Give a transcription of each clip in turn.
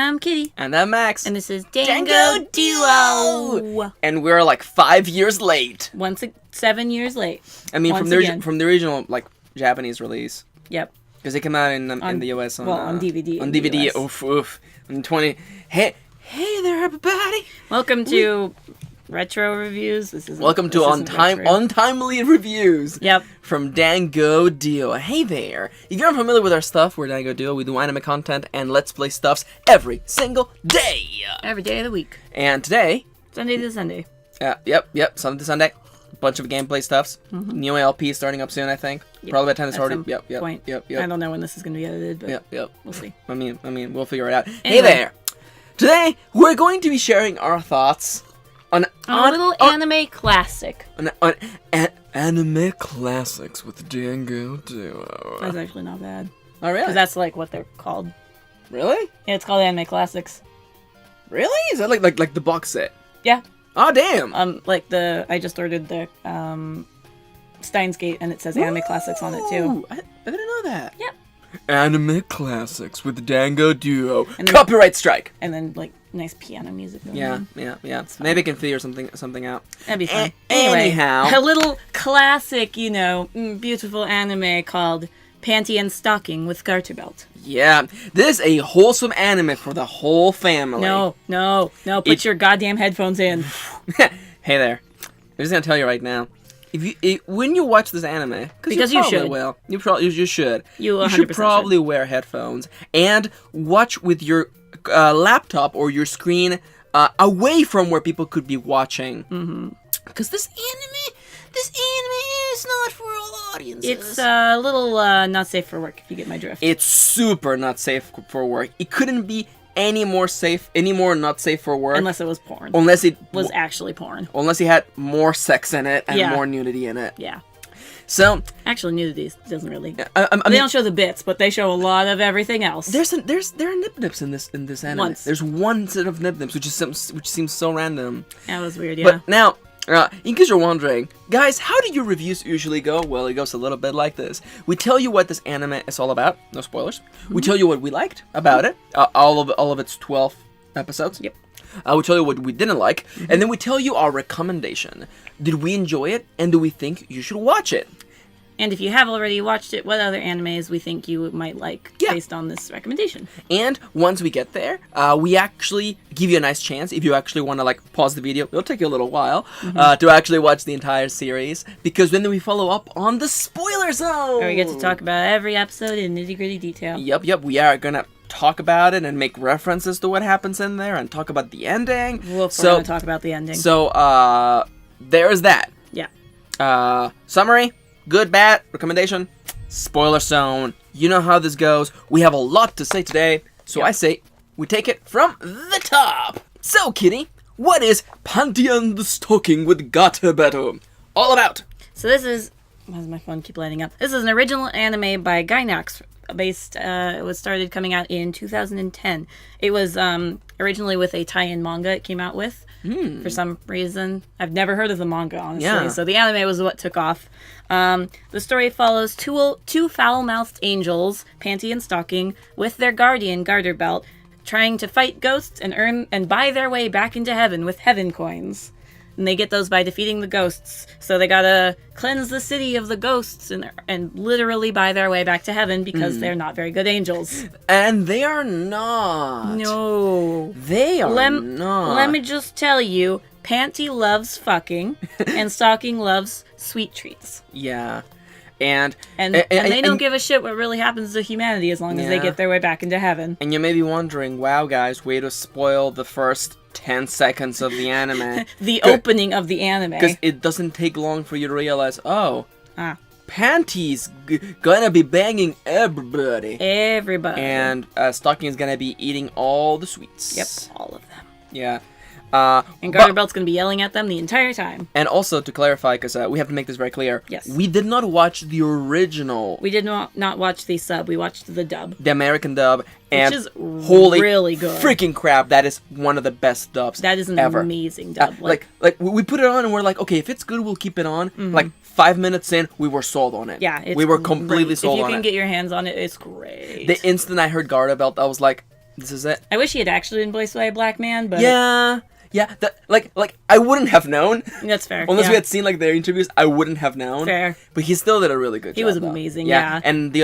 I'm Kitty. And I'm Max. And this is Dango Duo. And we're like 5 years late. 7 years late. I mean, from the original like Japanese release. Yep. Because it came out in the US on DVD. On DVD. Oof. On 20. Hey there, everybody. Welcome to retro reviews. Welcome to untimely reviews. Yep. From Dango Duo. Hey there. If you're unfamiliar with our stuff, we're Dango Duo. We do anime content and Let's Play stuffs every single day. Every day of the week. And today... Sunday to Sunday. Yep. Sunday to Sunday. Bunch of gameplay stuffs. Mm-hmm. New LP starting up soon, I think. Yep. Probably by the time it's already... Yep. I don't know when this is going to be edited, but yep. We'll see. I mean, we'll figure it out. Anyway. Hey there. Today, we're going to be sharing our thoughts on a little anime classic. On anime classics with Dango Duo. That's actually not bad. Oh, really? Because that's like what they're called. Really? Yeah, it's called anime classics. Really? Is that like the box set? Yeah. Oh, damn. I just ordered the Steins Gate, and it says anime classics on it too. I didn't know that. Yep. Anime classics with Dango Duo. Copyright strike. And then like nice piano music going on. Yeah. Maybe I can figure something out. That'd be fun. Anyhow, a little classic, beautiful anime called Panty and Stocking with Garterbelt. Yeah, this is a wholesome anime for the whole family. No. Put your goddamn headphones in. Hey there. I'm just gonna tell you right now. When you watch this anime, because you should. You should. You should probably wear headphones and watch with your laptop or your screen away from where people could be watching. Mm-hmm. Because this anime is not for all audiences. It's a little not safe for work, if you get my drift. It's super not safe for work. It couldn't be any more not safe for work. Unless it was porn. Unless it was actually porn. Unless it had more sex in it and more nudity in it. Yeah. So actually, nudity doesn't really. They don't show the bits, but they show a lot of everything else. There are nip-nips in this anime. Once. There's one set of nip-nips, which seems so random. That was weird, yeah. But now, in case you're wondering, guys, how do your reviews usually go? Well, it goes a little bit like this. We tell you what this anime is all about. No spoilers. Mm-hmm. We tell you what we liked about it. All of its 12 episodes. Yep. We tell you what we didn't like, and then we tell you our recommendation. Did we enjoy it, and do we think you should watch it? And if you have already watched it, what other animes we think you might like based on this recommendation? And once we get there, we actually give you a nice chance. If you actually want to pause the video, it'll take you a little while to actually watch the entire series, because then we follow up on the spoiler zone, where we get to talk about every episode in nitty-gritty detail. Yep. We are gonna talk about it and make references to what happens in there and talk about the ending. We're gonna talk about the ending. So there's that. Yeah. Summary. Good, bad, recommendation, spoiler zone. You know how this goes. We have a lot to say today, so I say we take it from the top. So, Kitty, what is Panty and the Stocking with Garterbelt all about? So this is... Why does my phone keep lighting up? This is an original anime by Gainax, based... it was started coming out in 2010. It was originally with a tie-in manga it came out with. For some reason. I've never heard of the manga, honestly. Yeah. So the anime was what took off. The story follows two foul-mouthed angels, Panty and Stocking, with their guardian, Garterbelt, trying to fight ghosts and earn and buy their way back into heaven with heaven coins. And they get those by defeating the ghosts. So they gotta cleanse the city of the ghosts and literally buy their way back to heaven because they're not very good angels. And they are not. No. They are not. Let me just tell you, Panty loves fucking and Stocking loves sweet treats. Yeah. And they don't give a shit what really happens to humanity as long as they get their way back into heaven. And you may be wondering, wow, guys, way to spoil the first 10 seconds of the anime. The opening of the anime. Because it doesn't take long for you to realize, Panty's gonna be banging everybody. And Stocking's gonna be eating all the sweets. Yep, all of them. Yeah. And Garterbelt's going to be yelling at them the entire time. And also, to clarify, because we have to make this very clear, yes, we did not watch the original. We did not watch the sub. We watched the dub. The American dub. And which is really good. Freaking crap, that is one of the best dubs That is an ever. Amazing dub. Like we put it on and we're like, okay, if it's good, we'll keep it on. Mm-hmm. Like 5 minutes in, we were sold on it. Yeah, we were completely sold on it. If you can get your hands on it, it's great. The instant I heard Garterbelt, I was like, This is it. I wish he had actually been voiced by a black man, but Yeah. Like I wouldn't have known. that's fair. Unless yeah. we had seen like their interviews, I wouldn't have known. Fair. But he still did a really good job. He was though. amazing, yeah. And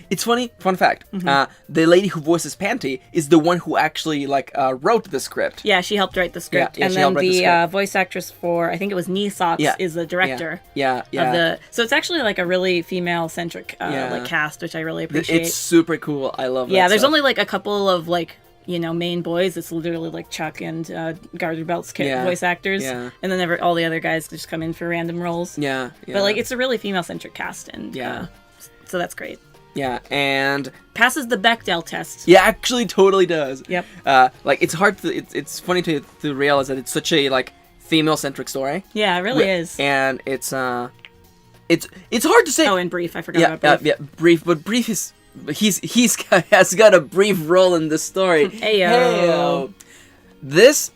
it's funny, fun fact. The lady who voices Panty is the one who actually wrote the script. Yeah, she helped write the script, Yeah, and she then helped write the the script. voice actress for I think it was Nisox is the director. Yeah. Of the so it's actually like a really female centric like cast, which I really appreciate. It's super cool. I love that. Yeah, there's stuff. only like a couple of like main boys. It's literally like Chuck and Garterbelt's voice actors, Yeah. and then all the other guys just come in for random roles. Yeah. But like it's a really female centric cast, and so that's great. Yeah, and Passes the Bechdel test. yeah, actually totally does. Yep. It's hard to it's funny to realize that it's such a female centric story. Yeah, it really is. And it's hard to say. Oh, and Brief. I forgot about Brief. Brief, but Brief is has got a brief role in this story. Heyo. This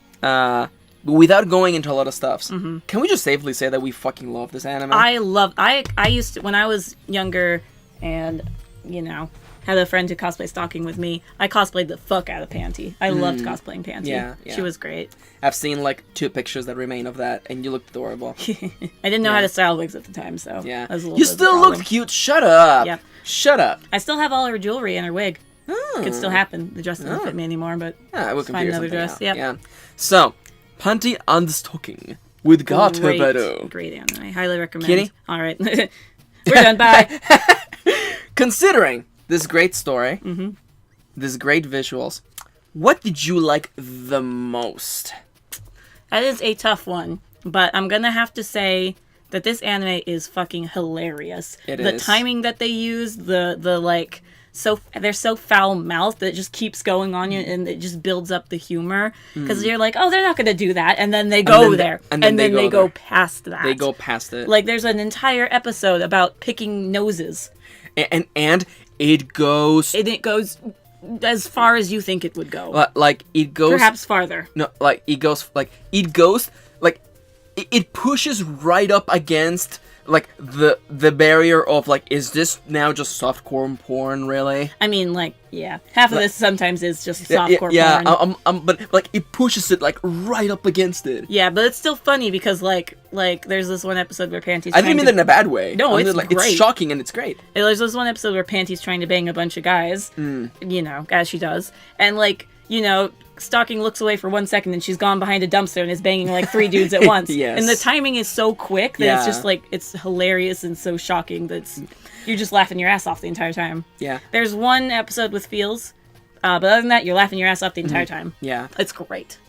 without going into a lot of stuffs, can we just safely say that we fucking love this anime? I used to, when I was younger and had a friend who cosplayed Stalking with me, I cosplayed the fuck out of Panty. I loved cosplaying Panty. Yeah. She was great. I've seen 2 pictures that remain of that, and you looked adorable. I didn't know how to style wigs at the time, so Yeah. that was a little You bit of a still problem. looked cute. Shut up. Yep. Shut up. I still have all her jewelry and her wig. Oh. Could still happen. The dress doesn't fit me anymore, but I will find compare another something dress. out. Yep. Yeah. So, Panty and Stocking with Garterbelt. Great anime. Highly recommend. Kitty? All right. We're done. Bye. Considering this great story, this great visuals, what did you like the most? That is a tough one, but I'm gonna have to say that this anime is fucking hilarious. The is. timing that they use, they're so foul-mouthed that it just keeps going on you, and it just builds up the humor. Because you're like, oh, they're not gonna do that, and then they go there, and then they go past that. They go past it. Like, there's an entire episode about picking noses. And it goes... And it goes as far as you think it would go. it goes... Perhaps farther. No, it pushes right up against the barrier of is this now just softcore porn really? I mean, half of this sometimes is just softcore porn. But it pushes it right up against it. Yeah, but it's still funny because there's this one episode where Panty's I didn't mean that in a bad way. No, it's great. great. It's shocking and it's great. There's this one episode where Panty's trying to bang a bunch of guys, as she does, and Stalking looks away for 1 second and she's gone behind a dumpster and is banging 3 dudes at once. Yes. And the timing is so quick that it's just it's hilarious and so shocking that you're just laughing your ass off the entire time. Yeah. There's one episode with feels, but other than that, you're laughing your ass off the entire time. Yeah. It's great.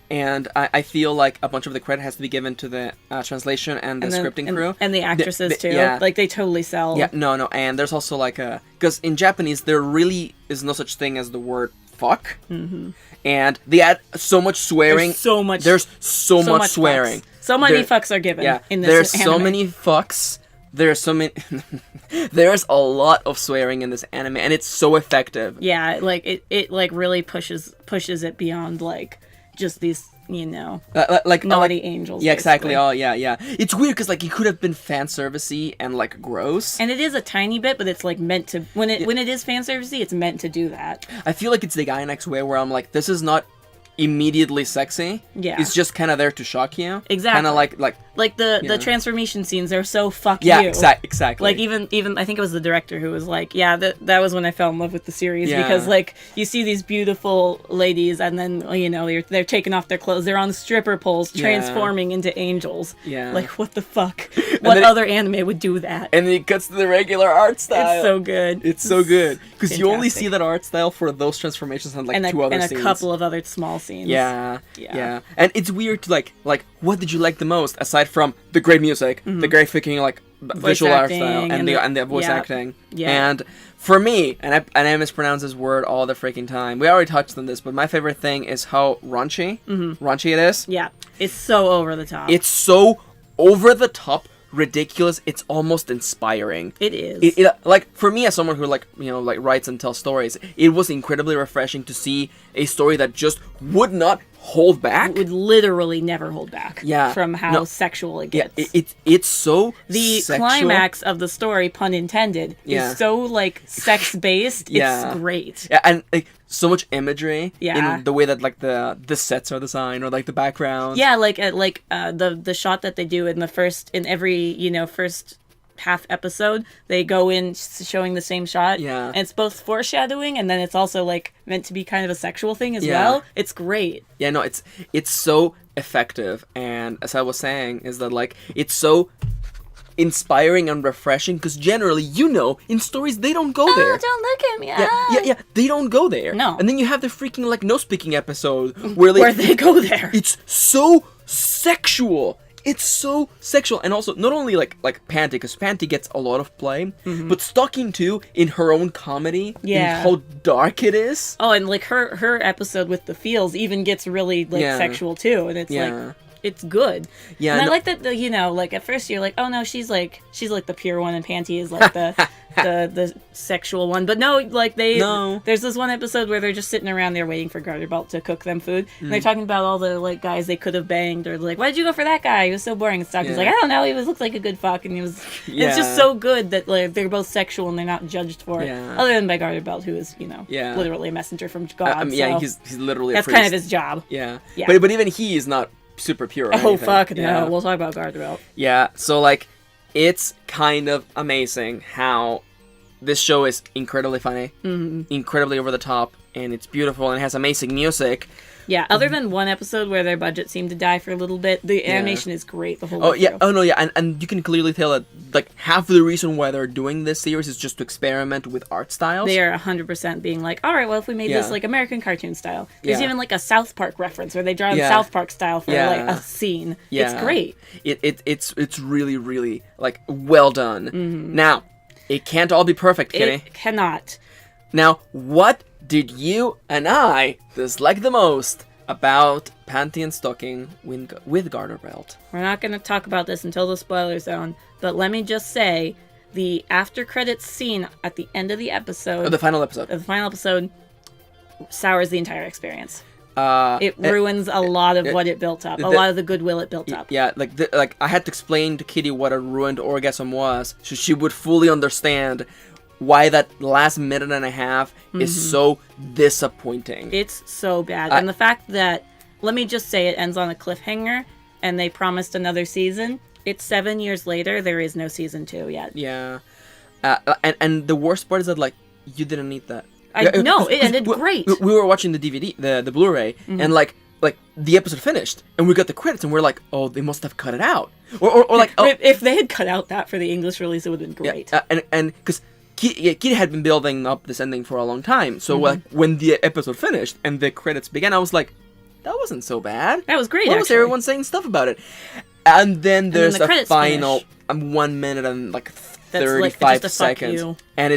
And I feel like a bunch of the credit has to be given to the translation and the scripting crew. And the actresses, too. Yeah. They totally sell. Yeah, no. And there's also because in Japanese, there really is no such thing as the word fuck. Mm-hmm. And they add so much swearing. There's so much swearing. Fucks. So many fucks are given in this there's anime. so many fucks. There's so many... There's a lot of swearing in this anime, and it's so effective. Yeah, it really pushes it beyond, just these, naughty angels. Yeah, exactly. Basically. Oh, yeah. It's weird, because, it could have been fan servicey and, gross. And it is a tiny bit, but it's, meant to... When it is fan servicey, it's meant to do that. I feel like it's the guy next way where I'm this is not immediately sexy. Yeah. It's just kind of there to shock you. Exactly. Kind of the transformation scenes are so fuck yeah, you. Exactly. Even I think it was the director who was that was when I fell in love with the series because you see these beautiful ladies and then they're taking off their clothes, they're on stripper poles transforming into angels. Yeah. What the fuck? What other anime would do that? And then it cuts to the regular art style. It's so good. It's so good because you only see that art style for those transformations and 2 other scenes. And a couple of other small scenes. Yeah. And it's weird to what did you like the most aside from the great music, the great freaking visual art style, and the voice acting. Yeah. And for me, and I mispronounce this word all the freaking time. We already touched on this, but my favorite thing is how raunchy it is. Yeah, it's so over the top. It's so over the top. Ridiculous. It's almost inspiring. It is. It for me as someone who writes and tells stories, it was incredibly refreshing to see a story that just would not hold back. Would literally never hold back. Yeah. From how sexual it gets. Yeah, it's so the sexual. climax of the story, pun intended, is so like sex based. Yeah. It's great. Yeah, and like so much imagery. Yeah. In the way that like the sets are designed or like the background. Yeah, the shot that they do in every first half episode, they go in showing the same shot. Yeah. And it's both foreshadowing and then it's also like meant to be kind of a sexual thing as Yeah. well. It's great. Yeah, no, it's so effective, and as I was saying, is that like it's so inspiring and refreshing because generally, in stories they don't go there. Oh, don't look at me. Yeah, they don't go there. No. And then you have the freaking like no speaking episode where they go there. It's so sexual. It's so sexual, and also not only like Panty, because Panty gets a lot of play, but Stalking too in her own comedy, Yeah. and how dark it is. Oh, and like her episode with the feels even gets really like sexual too, and it's like it's good. Yeah, and I like that like at first you're like, oh no, she's like the pure one, and Panty is like the the sexual one. But no, like there's this one episode where they're just sitting around there waiting for Garterbelt to cook them food, and they're talking about all the like guys they could have banged, or like, why did you go for that guy? He was so boring and stuff. He's like, I don't know, he looked like a good fuck, and he was. It's just so good that like they're both sexual and they're not judged for it, other than by Garterbelt, who is literally a messenger from God. So he's literally that's a priest. kind of his job. Yeah. But even he is not super pure. Or Oh anything. fuck no! We'll talk about Garterbelt. Yeah, so like, it's kind of amazing how this show is incredibly funny, incredibly over the top, and it's beautiful, and it has amazing music. Yeah, other than one episode where their budget seemed to die for a little bit, the animation is great the whole way through. Oh no, yeah, and you can clearly tell that like half of the reason why they're doing this series is just to experiment with art styles. They are 100% being like, all right, well, if we made this like American cartoon style, there's even like a South Park reference where they draw in South Park style for like a scene. Yeah. It's great. It's really really like well done. Now, it can't all be perfect, Kitty. It cannot. Now, what did you and I dislike the most about Panty and Stocking with Garterbelt? We're not going to talk about this until the spoiler zone, but let me just say, the after credits scene at the end of the episode, The final episode, sours the entire experience. It ruins a lot of what it built up, a lot of the goodwill it built up. Yeah, like I had to explain to Kitty what a ruined orgasm was, so she would fully understand why that last minute and a half is so disappointing. It's so bad. And the fact that, let me just say, it ends on a cliffhanger, and they promised another season. It's 7 years later, there is no season 2 yet. Yeah. And the worst part is that, like, you didn't need that. No, it ended great. We were watching the DVD, the Blu-ray, and like the episode finished, and we got the credits, and we're like, oh, they must have cut it out, or like, oh, if they had cut out that for the English release, it would have been great. Yeah, and because Kitty had been building up this ending for a long time, so like when the episode finished and the credits began, I was like, that wasn't so bad. That was great. Why was everyone saying stuff about it? And then there's the a final 1 minute and like 35 like, just seconds, and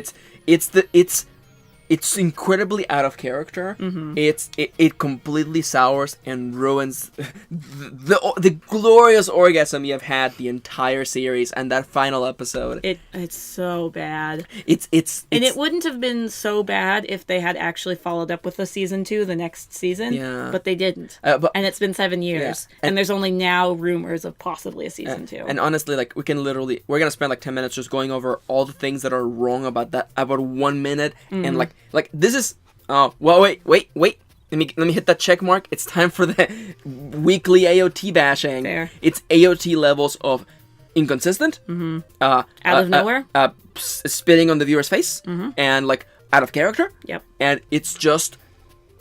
it's incredibly out of character. It completely sours and ruins the glorious orgasm you have had the entire series, and that final episode. It's so bad. It's and it wouldn't have been so bad if they had actually followed up with a season 2 the next season. Yeah. But they didn't. And it's been 7 years, and there's only now rumors of possibly a season 2. And honestly, like we're gonna spend like 10 minutes just going over all the things that are wrong about 1 minute, and like this is. Oh, well, wait. Let me hit that check mark. It's time for the weekly AOT bashing. Fair. It's AOT levels of inconsistent, out of nowhere, spitting on the viewer's face, and like out of character. Yep. And it's just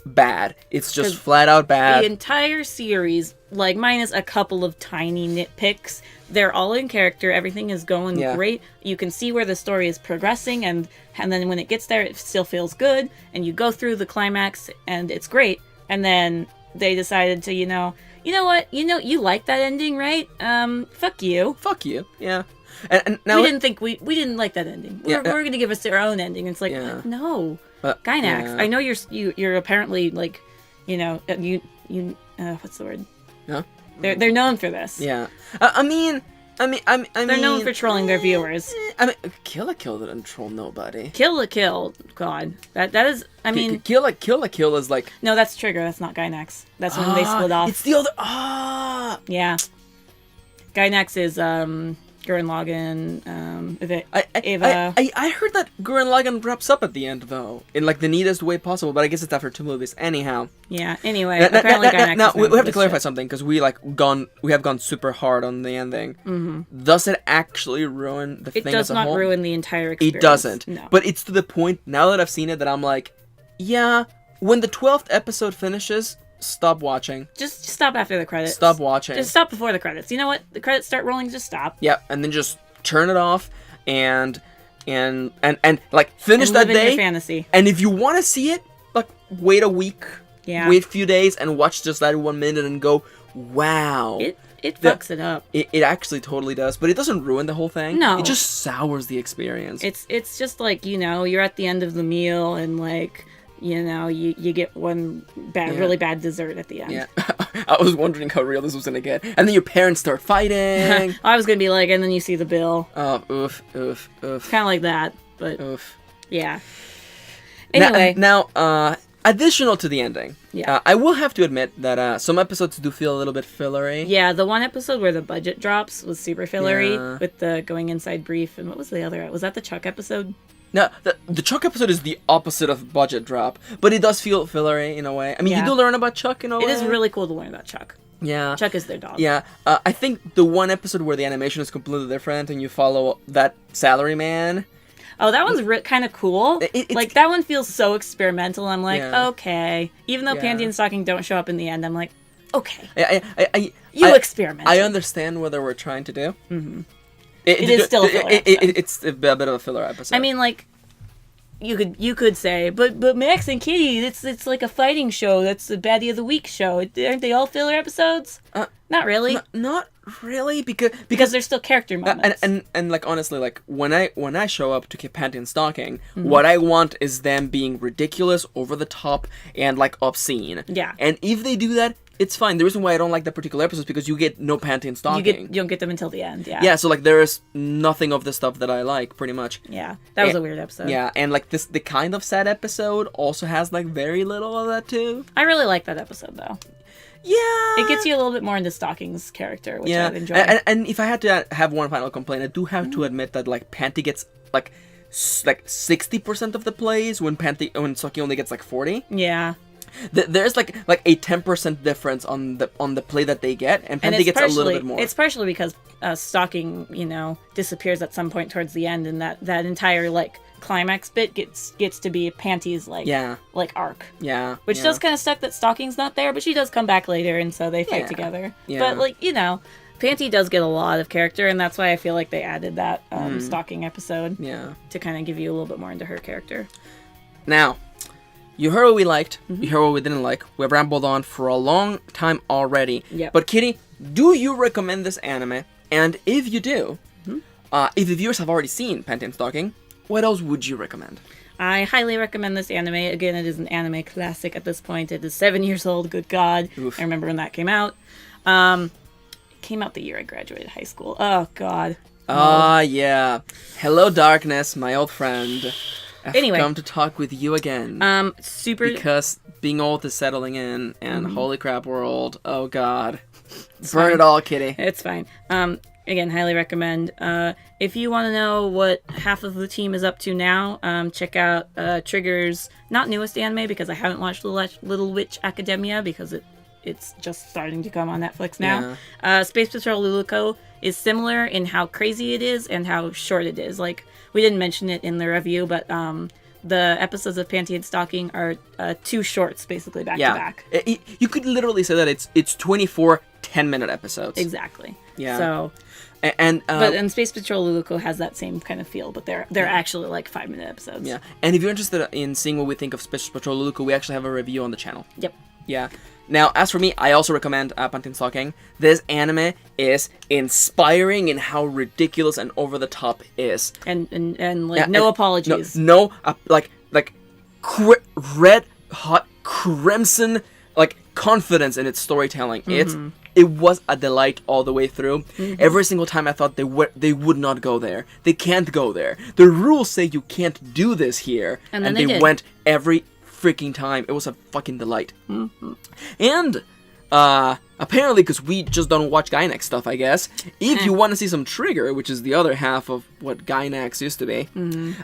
bad. It's just flat out bad. The entire series, like minus a couple of tiny nitpicks, they're all in character. Everything is going great. You can see where the story is progressing, and then when it gets there, it still feels good. And you go through the climax, and it's great. And then they decided to, you know what? You like that ending, right? Fuck you. Fuck you. Yeah. And now we didn't like that ending. We're gonna give us our own ending. It's like no, Gynax. I know you're apparently like, what's the word? Yeah. They're known for this. Yeah. I mean, They're known for trolling their viewers. I mean, Kill la Kill didn't troll nobody. Kill la Kill, God, that is. I mean, Kill la Kill is like. No, that's Trigger. That's not Gynax. That's when they split off. It's the other. Yeah. Gynax is Gurren Lagann, Eva. I heard that Gurren Lagann wraps up at the end though, in like the neatest way possible. But I guess it's after 2 movies. Anyhow. Yeah. Anyway, apparently Gynax. Now we have to clarify something because we have gone super hard on the ending. Mm-hmm. Does it actually ruin the thing as a whole? It does not ruin the entire experience. It doesn't. No. But it's to the point now that I've seen it that I'm like, yeah. When the 12th episode finishes, stop watching. Just stop after the credits. Stop watching. Just stop before the credits. You know what? The credits start rolling. Just stop. Yeah, and then just turn it off and like finish that day. Your fantasy. And if you want to see it, like wait a week. Yeah. Wait a few days and watch just that 1 minute and go, wow. It fucks it up. It actually totally does, but it doesn't ruin the whole thing. No. It just sours the experience. It's just like, you're at the end of the meal and like. You get one really bad dessert at the end. Yeah. I was wondering how real this was going to get. And then your parents start fighting. I was going to be like, and then you see the bill. Oh, oof. Kind of like that, but oof. Yeah. Anyway. Now, additional to the ending. Yeah. I will have to admit that some episodes do feel a little bit fillery. Yeah, the one episode where the budget drops was super fillery with the going inside brief. And what was the other? Was that the Chuck episode? No, the Chuck episode is the opposite of budget drop, but it does feel fillery in a way. I mean, you do learn about Chuck in a way. It is really cool to learn about Chuck. Yeah. Chuck is their dog. Yeah. I think the one episode where the animation is completely different and you follow that salaryman. Oh, that one's kind of cool. That one feels so experimental. I'm like, okay. Even though Panty and Stocking don't show up in the end, I'm like, okay. You experiment. I understand what they were trying to do. Mm-hmm. It is still a filler episode. It's a bit of a filler episode. I mean, like, you could say, but Max and Kitty, it's like a fighting show. That's the baddie of the week show. Aren't they all filler episodes? Not really. Not really, because there's still character moments. And like honestly, like when I show up to get Panty and Stocking, what I want is them being ridiculous, over the top, and like obscene. Yeah. And if they do that, it's fine. The reason why I don't like that particular episode is because you get no Panty and Stocking. You don't get them until the end, yeah. Yeah, so like there is nothing of the stuff that I like, pretty much. Yeah, that was a weird episode. Yeah, and like the kind of sad episode also has like very little of that too. I really like that episode though. Yeah. It gets you a little bit more into Stocking's character, which I enjoy. And if I had to have one final complaint, I do have to admit that like Panty gets like 60% of the plays when Stocking only gets like 40. Yeah. There's like a 10% difference on the play that they get, and Panty gets a little bit more. It's partially because Stocking, disappears at some point towards the end, and that entire like climax bit gets to be Panty's like arc. Yeah. Which does kind of suck that Stocking's not there, but she does come back later, and so they fight together. Yeah. But like Panty does get a lot of character, and that's why I feel like they added that Stocking episode. Yeah. To kind of give you a little bit more into her character. Now. You heard what we liked, you heard what we didn't like. We've rambled on for a long time already. Yep. But Kitty, do you recommend this anime? And if you do, if the viewers have already seen Panty and Stocking, what else would you recommend? I highly recommend this anime. Again, it is an anime classic at this point. It is 7 years old, good God. Oof. I remember when that came out. It came out the year I graduated high school. Oh, God. Yeah. Hello, darkness, my old friend. I've come to talk with you again. Because being old is settling in, and holy crap, we're old. Oh God, burn it all, Kitty. It's fine. Again, highly recommend. If you want to know what half of the team is up to now, check out Trigger's not newest anime because I haven't watched Little Witch Academia because it's just starting to come on Netflix now. Yeah. Space Patrol Luluko is similar in how crazy it is and how short it is. Like, we didn't mention it in the review, but the episodes of Panty and Stocking are 2 shorts, basically, back to back. You could literally say that it's 24 10-minute episodes. Exactly. Yeah. So... but Space Patrol Luluko has that same kind of feel, but they're actually like 5-minute episodes. Yeah. And if you're interested in seeing what we think of Space Patrol Luluko, we actually have a review on the channel. Yep. Yeah. Now, as for me, I also recommend Panty and Stocking. This anime is inspiring in how ridiculous and over the top it is. And no apologies. Red hot crimson like confidence in its storytelling. It was a delight all the way through. Every single time I thought they would not go there. They can't go there. The rules say you can't do this here, and they did. went every freaking time. It was a fucking delight. And apparently, because we just don't watch Gainax stuff, I guess, if you want to see some Trigger, which is the other half of what Gainax used to be,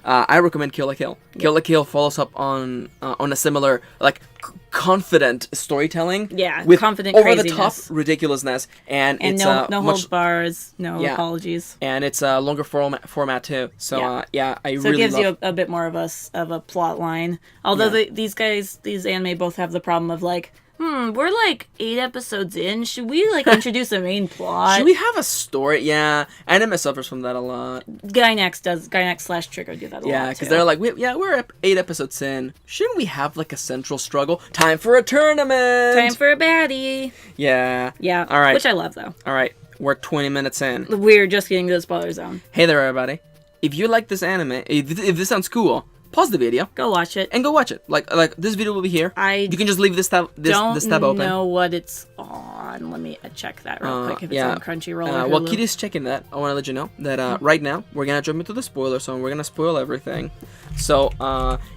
I recommend Kill la Kill. Kill la Kill follows up on a similar, like, confident storytelling. Yeah, with confident over-the-top ridiculousness. And it's no much, holds bars, no apologies. And it's a longer format too. So, I really it gives love... you a bit more of a plot line. Although these anime both have the problem of, like, we're like 8 episodes in. Should we like introduce a main plot? Should we have a story? Yeah, anime suffers from that a lot. Gainax / Trigger do that a lot. Yeah, because they're like, we're 8 episodes in. Shouldn't we have like a central struggle? Time for a tournament. Time for a baddie. Yeah. Yeah. All right. Which I love though. All right, we're 20 minutes in. We're just getting to the spoiler zone. Hey there, everybody. If you like this anime, if this sounds cool, pause the video. Go watch it. And go watch it. Like this video will be here. You can just leave this tab open. Don't know what it's on. Let me check that real quick if it's on Crunchyroll or Hulu. While Kitty's checking that, I want to let you know that right now we're gonna jump into the spoiler zone. We're gonna spoil everything. So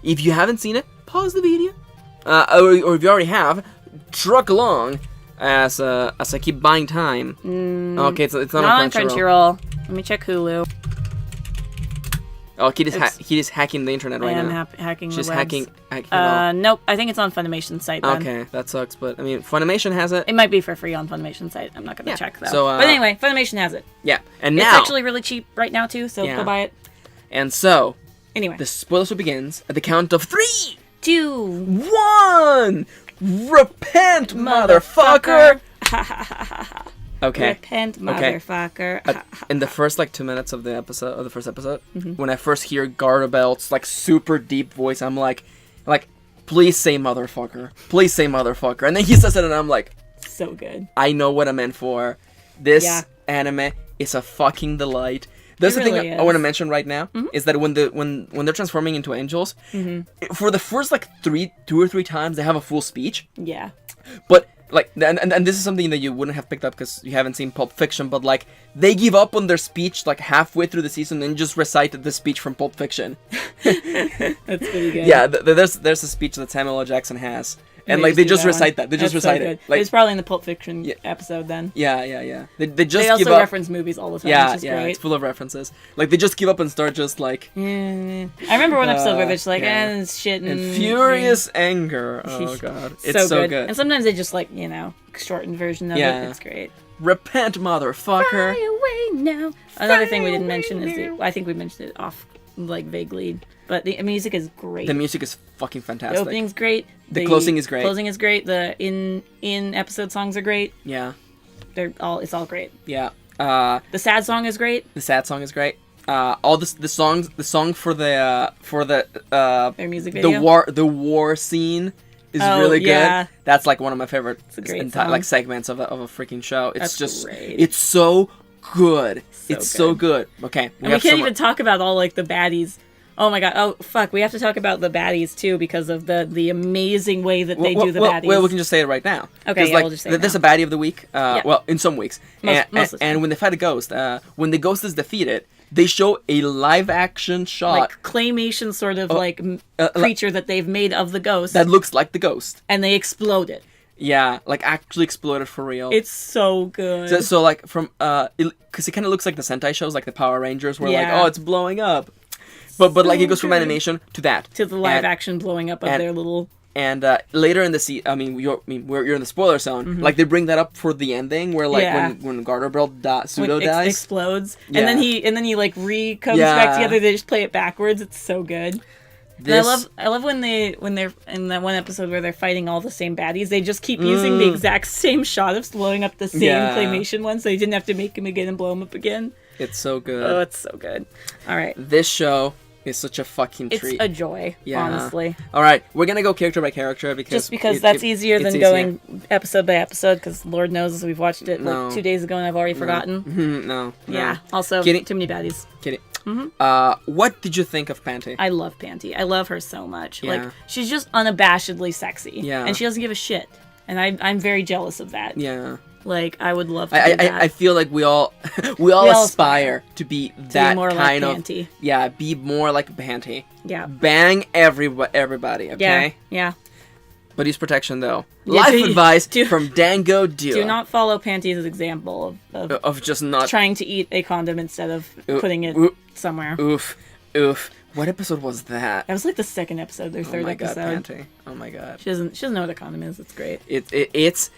if you haven't seen it, pause the video. Or if you already have, truck along as I keep buying time. Okay, it's not on Crunchyroll. Let me check Hulu. Oh, Kitty's hacking the internet right now. Hacking the She's webs. hacking Nope, I think it's on Funimation's site then. Okay, that sucks, but I mean, Funimation has it. It might be for free on Funimation's site. I'm not going to check though. So, but anyway, Funimation has it. Yeah, and it's now... It's actually really cheap right now too, so go buy it. And so... Anyway. The spoiler show begins at the count of 3, 2, 1! Repent, motherfucker! Okay. Repent, motherfucker. In the first 2 minutes of the first episode, when I first hear Garterbelt's super deep voice, I'm like, please say motherfucker, please say motherfucker, and then he says it, and I'm like, so good. I know what I'm in for. This anime is a fucking delight. There's the thing I want to mention right now is that when they're transforming into angels, for the first 2 or 3 times they have a full speech. Yeah. But and this is something that you wouldn't have picked up because you haven't seen Pulp Fiction, but they give up on their speech halfway through the season and just recite the speech from Pulp Fiction. That's pretty good. Yeah, there's a speech that Samuel L. Jackson has, and they just recite that. They just recite it. It's probably in the Pulp Fiction episode then. Yeah. They just also give up. reference movies all the time. Which is great. It's full of references. They just give up and start just I remember one episode where they're just it's shit and furious anger. Oh god, it's so good. And sometimes they just shortened version of it. It's great. Repent, motherfucker. Fly away now. Another thing we didn't mention is I think we mentioned it off vaguely, but the music is great. The music is fucking fantastic. The opening's great. The closing is great. Closing is great. The in episode songs are great. Yeah. It's all great. Yeah. The sad song is great. The sad song is great. All the song for the their music video. The war scene is really good. That's one of my favorite segments of a freaking show. It's great. It's so good. So good. Okay. And we can't even talk about all the baddies. Oh my god. Oh fuck. We have to talk about the baddies too because of the amazing way that they do the baddies. Well, we can just say it right now. Okay, we'll just say it there's a baddie of the week. Well, in some weeks. And when they fight a ghost, when the ghost is defeated, they show a live-action shot, claymation sort of creature that they've made of the ghost that looks like the ghost, and they explode it. Yeah, actually exploded for real. It's so good. So from because it kind of looks like the Sentai shows, like the Power Rangers, where it's blowing up, but it goes from animation to the live-action blowing up of their little. And later in the you're in the spoiler zone. They bring that up for the ending, where when Garterbelt dies, explodes, and then he comes back together. They just play it backwards. It's so good. I love when they're in that one episode where they're fighting all the same baddies. They just keep using the exact same shot of blowing up the same claymation one, so they didn't have to make him again and blow him up again. It's so good. Oh, it's so good. All right, this show is such a fucking treat. It's a joy, honestly. All right, we're gonna go character by character because that's easier than going episode by episode. Because Lord knows we've watched it 2 days ago and I've already forgotten. No. Yeah. Also, Kitty. Too many baddies. Kitty. What did you think of Panty? I love Panty. I love her so much. She's just unabashedly sexy. Yeah. And she doesn't give a shit. And I'm very jealous of that. Yeah. Like, I would love to do that. I feel like we all aspire to be that more kind like of Panty. Yeah, be more like Panty. Yeah. Bang everybody, okay? Yeah. But use protection though. Yeah, Life advice from Dango Duo. Do not follow Panty's example of just not trying to eat a condom instead of putting it somewhere. Oof. What episode was that? That was like the second episode, their third episode. Oh my god, Panty. Oh my god. She doesn't know what a condom is. It's great. It's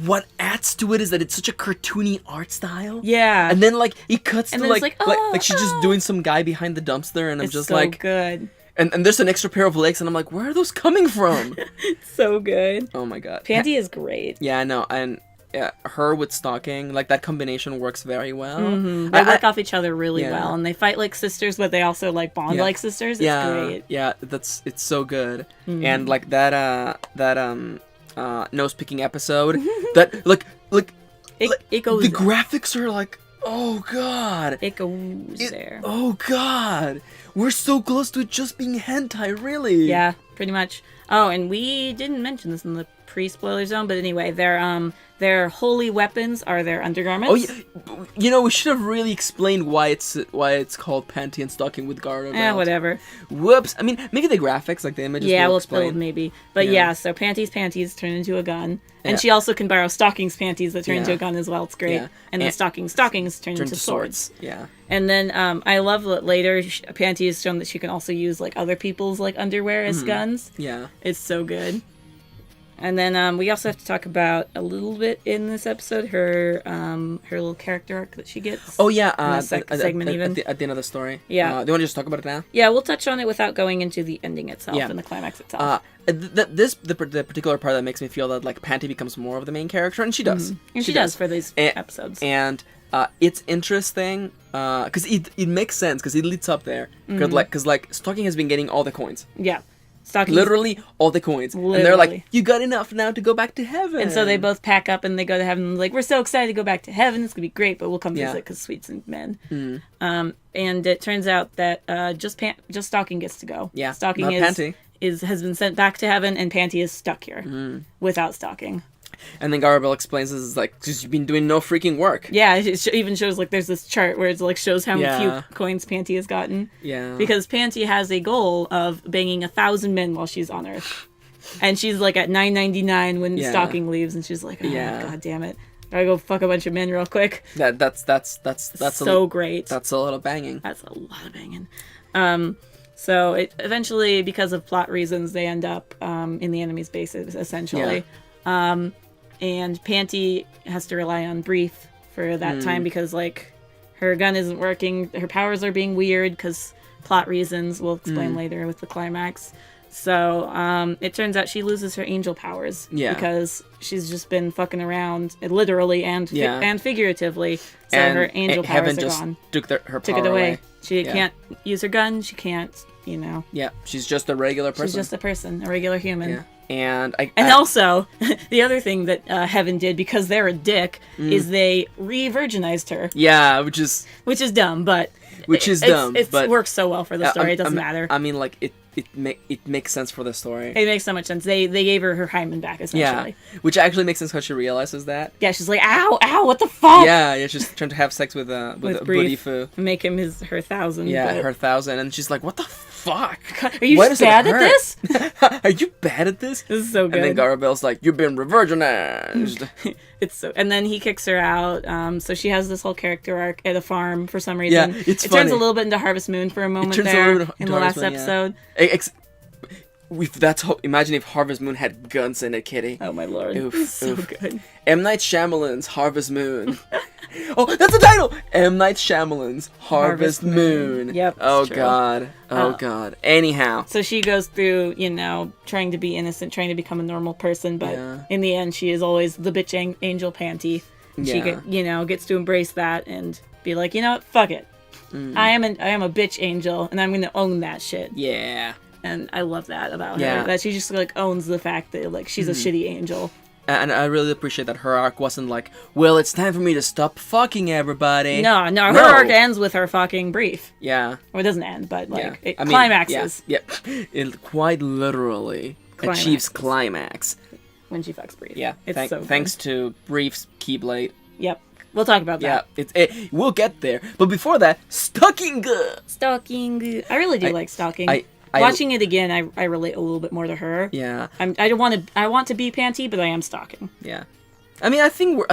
what adds to it is that it's such a cartoony art style. Yeah. And then like he cuts and to then like it's like she's just doing some guy behind the dumpster, and I'm it's just so like good. And there's an extra pair of legs, and I'm like, where are those coming from? It's so good. Oh my god. Panty is great. Yeah, I know. And her with stalking, like that combination works very well. Mm-hmm. They work off each other really well, and they fight like sisters, but they also like bond like sisters. It's great. Yeah, it's so good. And like that nose picking episode, that like it goes. The graphics are like, oh god. It goes there. Oh god. We're so close to it just being hentai, really. Yeah, pretty much. Oh, and we didn't mention this in the pre-spoiler zone, but anyway, their holy weapons are their undergarments. Oh, yeah. We should have really explained why it's called Panty and Stocking with Garterbelt. Yeah, whatever. Whoops. I mean, maybe the graphics, like the images. Yeah, will we'll explain. maybe. But yeah, so panties turn into a gun. And she also can borrow stockings panties that turn into a gun as well. It's great. Yeah. And then stockings turn into swords. Yeah. And then I love that later Panty has shown that she can also use like other people's like underwear as guns. Yeah. It's so good. And then we also have to talk about a little bit in this episode her little character arc that she gets. Oh yeah, segment even at the end of the story. Yeah. Do you want to just talk about it now? Yeah, we'll touch on it without going into the ending itself and the climax itself. The particular part that makes me feel that like Panty becomes more of the main character, and she does. And she does for these episodes. And it's interesting because it makes sense because it leads up there because like Stocking has been getting all the coins. Yeah. Stockings. Literally all the coins. Literally. And they're like, you got enough now to go back to heaven. And so they both pack up and they go to heaven. Like, we're so excited to go back to heaven. It's going to be great, but we'll come visit because sweets and men. And it turns out that just Stocking gets to go. Yeah, Stocking has been sent back to heaven, and Panty is stuck here without Stocking. And then Garterbelt explains this is like, because you've been doing no freaking work. Yeah, it even shows like there's this chart where it like shows how few coins Panty has gotten. Yeah. Because Panty has a goal of banging 1,000 men while she's on Earth. And she's like at 999 when Stocking leaves, and she's like, oh god damn it. Gotta go fuck a bunch of men real quick. That's so great. That's a little banging. That's a lot of banging. So it eventually, because of plot reasons, they end up in the enemy's bases, essentially. Yeah. And Panty has to rely on Brief for that time because, like, her gun isn't working. Her powers are being weird because plot reasons. We'll explain later with the climax. So it turns out she loses her angel powers because she's just been fucking around, literally and figuratively. So her angel powers are gone. Took her power it away. She can't use her gun. She can't, Yeah, she's just a regular person. She's just a person, a regular human. Yeah. And also, the other thing that Heaven did, because they're a dick, is they re-virginized her. Yeah, which is dumb, but it works so well for the story. It doesn't matter. I mean, like it makes sense for the story. It makes so much sense. They gave her hymen back essentially. Yeah, which actually makes sense how she realizes that. Yeah, she's like, ow, what the fuck? Yeah, she's trying to have sex with Budifu. Make him her 1,000. Yeah, her 1,000, and she's like, what the fuck? Are you bad at this? Are you bad at this? This is so good. And then Garterbelt's like, you've been re-virginized. And then he kicks her out. So she has this whole character arc at a farm for some reason. Yeah, it turns a little bit into Harvest Moon for a moment there in the last episode. Imagine if Harvest Moon had guns in it, Kitty. Oh my lord. Oof, so good. M. Night Shyamalan's Harvest Moon. Oh, that's the title! M. Night Shyamalan's Harvest Moon. Yep. Oh god. Oh god. Anyhow. So she goes through, trying to be innocent, trying to become a normal person, but in the end she is always the bitch angel Panty. She gets to embrace that and be like, you know what, fuck it. I am a bitch angel and I'm gonna own that shit. Yeah. And I love that about her. That she just like owns the fact that like she's a shitty angel. And I really appreciate that her arc wasn't like, well, it's time for me to stop fucking everybody. No, her arc ends with her fucking Brief. Yeah. Well, it doesn't end, but like it climaxes. Yeah. It quite literally achieves climax. when she fucks Brief. Yeah, it's so thanks good. to Brief's Keyblade. Yep. We'll talk about that. Yeah, we'll get there. But before that, Stalking. Stalking. I really do like Stalking. Watching it again, I relate a little bit more to her. Yeah. I want to be Panty, but I am Stalking. Yeah. I mean, I think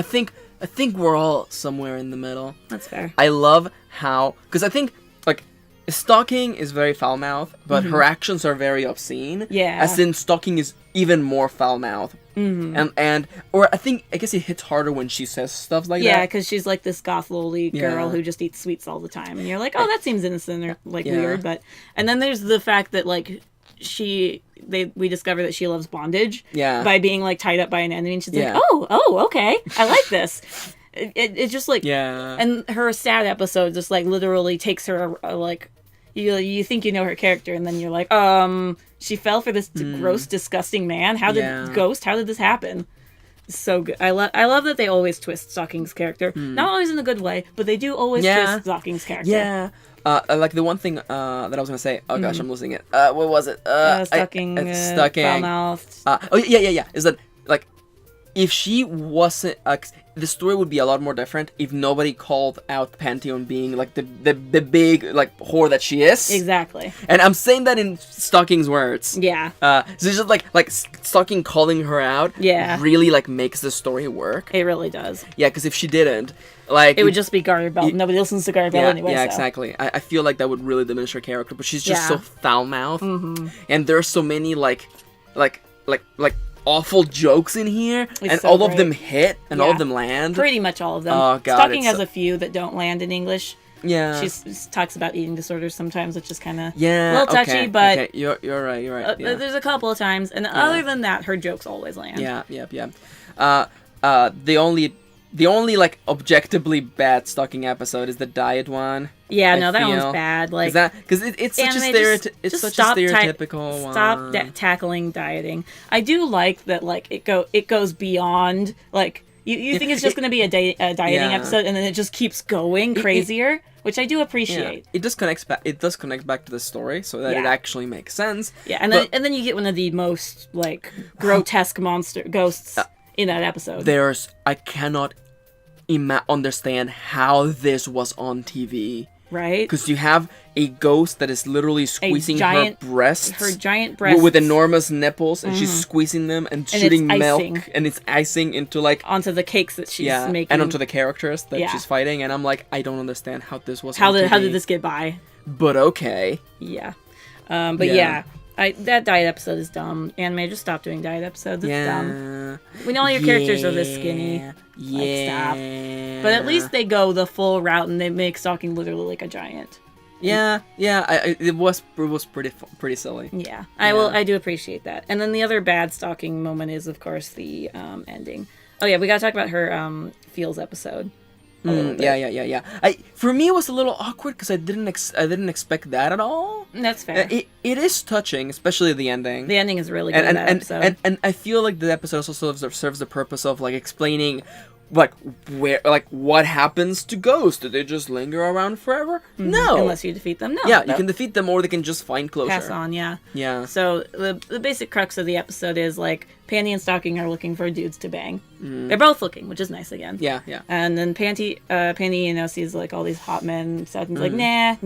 we're all somewhere in the middle. That's fair. I love how, because I think like Stalking is very foul-mouthed, but her actions are very obscene. Yeah. As in, Stalking is even more foul-mouthed. Or I guess it hits harder when she says stuff like that. Yeah, because she's like this goth loli girl who just eats sweets all the time, and you're like, oh, that seems innocent or like weird, but and then there's the fact that like we discover that she loves bondage. Yeah. By being like tied up by an enemy, and she's like, oh, okay, I like this. It's just like and her sad episode just like literally takes her like. You think you know her character, and then you're like, she fell for this gross, disgusting man. How did this happen? It's so good. I love that they always twist Stalking's character. Not always in a good way, but they do always twist Stalking's character. Yeah. Like the one thing that I was gonna say. Oh gosh, I'm losing it. What was it? Stalking. Foul-mouthed. Yeah. Is that like if she wasn't the story would be a lot more different if nobody called out Panty on being like the big like whore that she is. Exactly. And I'm saying that in Stalking's words. Yeah. So it's just like Stalking calling her out. Yeah. Really like makes the story work. It really does. Yeah, because if she didn't, like it would just be Garterbelt. Nobody listens to Garterbelt anyway. Yeah, so. exactly. I feel like that would really diminish her character, but she's just so foul-mouthed, and there's so many like awful jokes in here, and so all of them hit, and all of them land. Pretty much all of them. Oh god, Stalking has a few that don't land in English. Yeah, she talks about eating disorders sometimes, which is kind of a little touchy, but okay. You're right. There's a couple of times, and other than that, her jokes always land. Yeah. The only like objectively bad Stalking episode is the diet one. Yeah, that one's bad. Like because it's such a stereotypical one. Stop tackling dieting. I do like that. Like it goes beyond like you think it's just going to be a dieting episode, and then it just keeps going crazier, which I do appreciate. Yeah. It does connect back to the story, so that it actually makes sense. Yeah, and then you get one of the most like grotesque monster ghosts in that episode. I cannot understand how this was on TV. Right? Because you have a ghost that is literally squeezing her breasts. Her giant breasts. With enormous nipples, and she's squeezing them and shooting milk. And it's icing into like... onto the cakes that she's making. And onto the characters that she's fighting. And I'm like, I don't understand how this was on TV. How did this get by? But okay. Yeah. That diet episode is dumb. Anime, just stop doing diet episodes. It's dumb. We know all your characters are this skinny. Like, stop. But at least they go the full route and they make Stalking literally like a giant. It was pretty silly. Yeah. I do appreciate that. And then the other bad Stalking moment is, of course, the ending. Oh yeah, we gotta talk about her Feels episode. Yeah. For me, it was a little awkward because I didn't expect that at all. That's fair. It is touching, especially the ending. The ending is really good in that episode. And I feel like the episode also serves the purpose of like explaining like what happens to ghosts. Do they just linger around forever? No, unless you defeat them. No. Yeah, you can defeat them, or they can just find closure. Pass on. Yeah. Yeah. So the basic crux of the episode is like Panty and Stalking are looking for dudes to bang. They're both looking, which is nice again. Yeah. And then Panty sees like all these hot men. Stalking's like nah,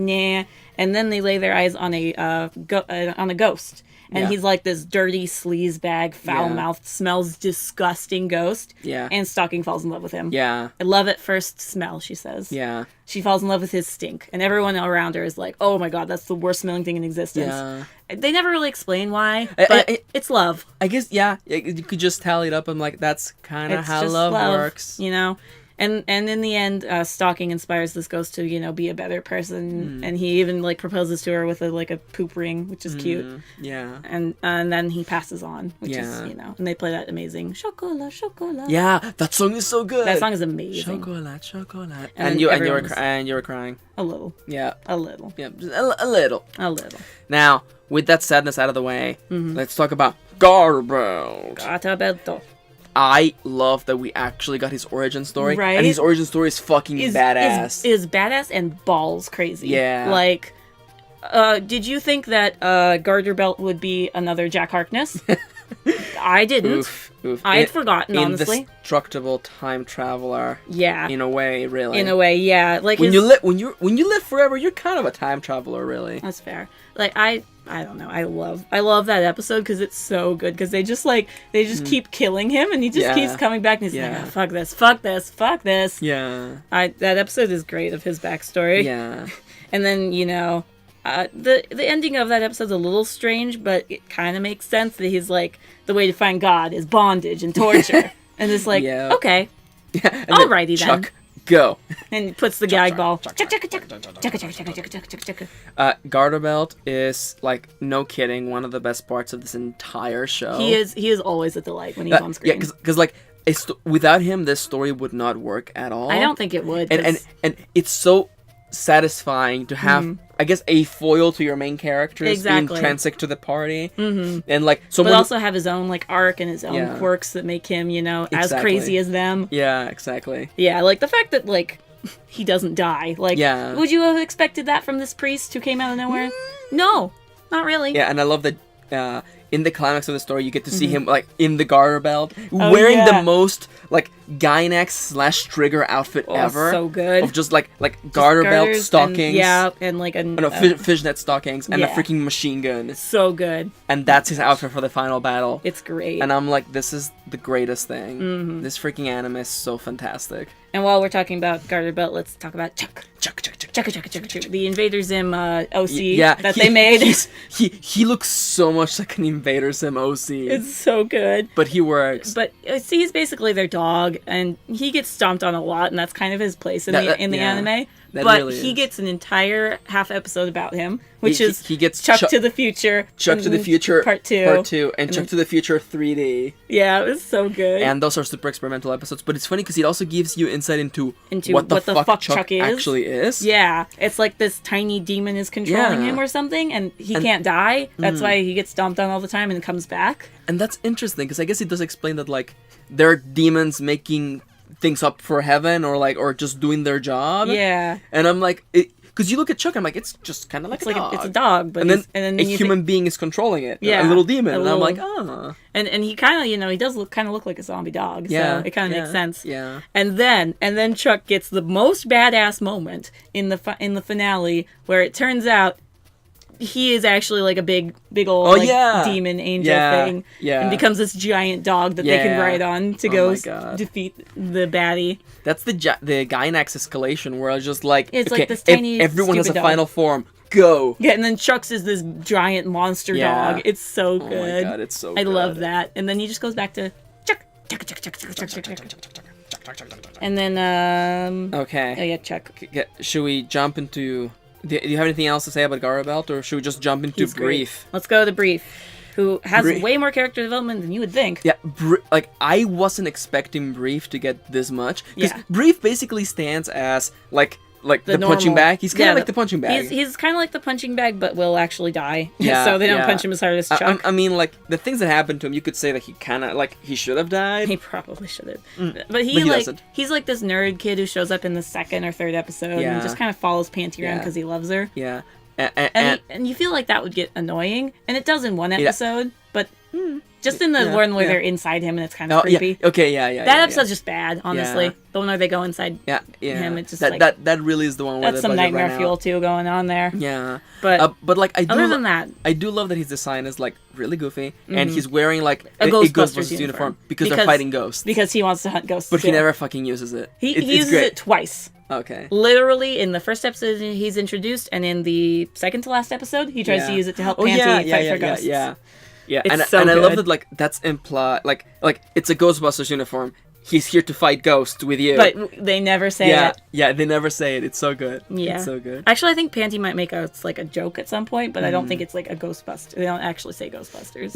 and then they lay their eyes on a ghost. And he's like this dirty sleazebag, foul-mouthed, smells disgusting ghost. Yeah. And Stalking falls in love with him. Yeah. I love at first smell, she says. Yeah. She falls in love with his stink. And everyone around her is like, oh my god, that's the worst smelling thing in existence. Yeah. They never really explain why, but it's love. I guess, you could just tally it up and like, that's kind of how love works. You know? And in the end, Stalking inspires this ghost to, be a better person. And he even, like, proposes to her with a poop ring, which is cute. Yeah. And then he passes on, which is, and they play that amazing Chocolat, Chocolat. Yeah, that song is so good. That song is amazing. Chocolat, Chocolat. And you were crying. A little. Yeah. A little. Yeah, just a little. A little. Now, with that sadness out of the way, let's talk about Garterbelt. Garterbelt. I love that we actually got his origin story. Right? And his origin story is fucking badass. Is badass and balls crazy. Yeah. Like, did you think that Garterbelt would be another Jack Harkness? I didn't. Oof. I had forgotten, honestly. Indestructible time traveler. Yeah. In a way, really. In a way, yeah. Like when you live forever, you're kind of a time traveler, really. That's fair. Like I don't know. I love that episode because it's so good. Because they just keep killing him, and he just keeps coming back, and he's like, oh, fuck this. Yeah. That episode is great of his backstory. Yeah. And then the ending of that episode's a little strange, but it kind of makes sense that he's like, the way to find God is bondage and torture, and it's like, okay, alrighty then. Chuck, go. And he puts the gag ball. Garterbelt is, like, no kidding, one of the best parts of this entire show. He is always a delight when he's on screen. Yeah, because like, without him, this story would not work at all. I don't think it would. And it's so satisfying to have, I guess, a foil to your main characters, being intrinsic to the party, and like, so, but also have his own like arc and his own quirks that make him, as crazy as them. Yeah, exactly. Yeah, like the fact that like he doesn't die. Like, would you have expected that from this priest who came out of nowhere? No, not really. Yeah, and I love that. In the climax of the story, you get to see him like in the Garterbelt, wearing the most like Gynax/Trigger outfit ever. So good. Of just like Garterbelt stockings. And like fishnet stockings and a freaking machine gun. So good. And that's his outfit for the final battle. It's great. And I'm like, this is the greatest thing. This freaking anime is so fantastic. And while we're talking about Garterbelt, let's talk about Chuck, the Invader Zim OC that they made. He looks so much like an Invader Zim OC. It's so good. But he works. But see, he's basically their dog, and he gets stomped on a lot, and that's kind of his place in the anime. But really he gets an entire half episode about him, which is he gets Chuck to the Future. Chuck to the Future Part 2. And Chuck to the Future 3D. Yeah, it was so good. And those are super experimental episodes, but it's funny because it also gives you insight into what the fuck Chuck actually is. Yeah, it's like this tiny demon is controlling him or something, and he can't die. That's why he gets stomped on all the time and comes back. And that's interesting because I guess it does explain that like there are demons making things up for heaven or just doing their job. Yeah. And I'm like, because you look at Chuck, I'm like, it's just kind of like a dog. It's a dog, but and then a human being is controlling it. Yeah, a little demon. And I'm like, oh. And he kind of, he does look like a zombie dog. Yeah. So it kind of makes sense. Yeah. And then Chuck gets the most badass moment in the finale where it turns out he is actually like a big old demon angel thing, and becomes this giant dog that they can ride on to go defeat the baddie. That's the Gynax escalation where I was just like, it's like this tiny, everyone has a dog. final form. Go. Yeah, and then Chuck's is this giant monster dog. It's so good. Oh my god, it's so good. I love that. And then he just goes back to Chuck. And then okay. Oh yeah, Chuck. Should we jump into? Do you have anything else to say about Garterbelt, or should we just jump into Brief? Let's go to Brief, who has way more character development than you would think. Yeah, like, I wasn't expecting Brief to get this much. Because Brief basically stands as, like the punching bag. He's kind of like the punching bag. He's kind of like the punching bag, but will actually die. Yeah, so they don't punch him as hard as Chuck. I mean, like, the things that happened to him, you could say that he kind of, like, he should have died. He probably should have. But he doesn't. He's like this nerd kid who shows up in the second or third episode and just kind of follows Panty around because he loves her. Yeah. And you feel like that would get annoying. And it does in one episode, but... Just in the one where they're inside him and it's kind of creepy. Yeah. Okay, yeah. That episode's just bad, honestly. The one where they go inside him, it's just that really is the one where that's some nightmare fuel too going on there. Yeah. But like other than that, I do love that his design is like really goofy and he's wearing like a Ghostbusters uniform because they're fighting ghosts. Because he wants to hunt ghosts. But he never fucking uses it. He uses it twice. Okay. Literally, in the first episode he's introduced, and in the second to last episode, he tries to use it to help Panty fight for ghosts. Yeah, and I love that, like, that's implied, like it's a Ghostbusters uniform. He's here to fight ghosts with you. But they never say it. Yeah, they never say it. It's so good. Yeah. It's so good. Actually, I think Panty might make it's like a joke at some point, but I don't think it's like a Ghostbuster. They don't actually say Ghostbusters.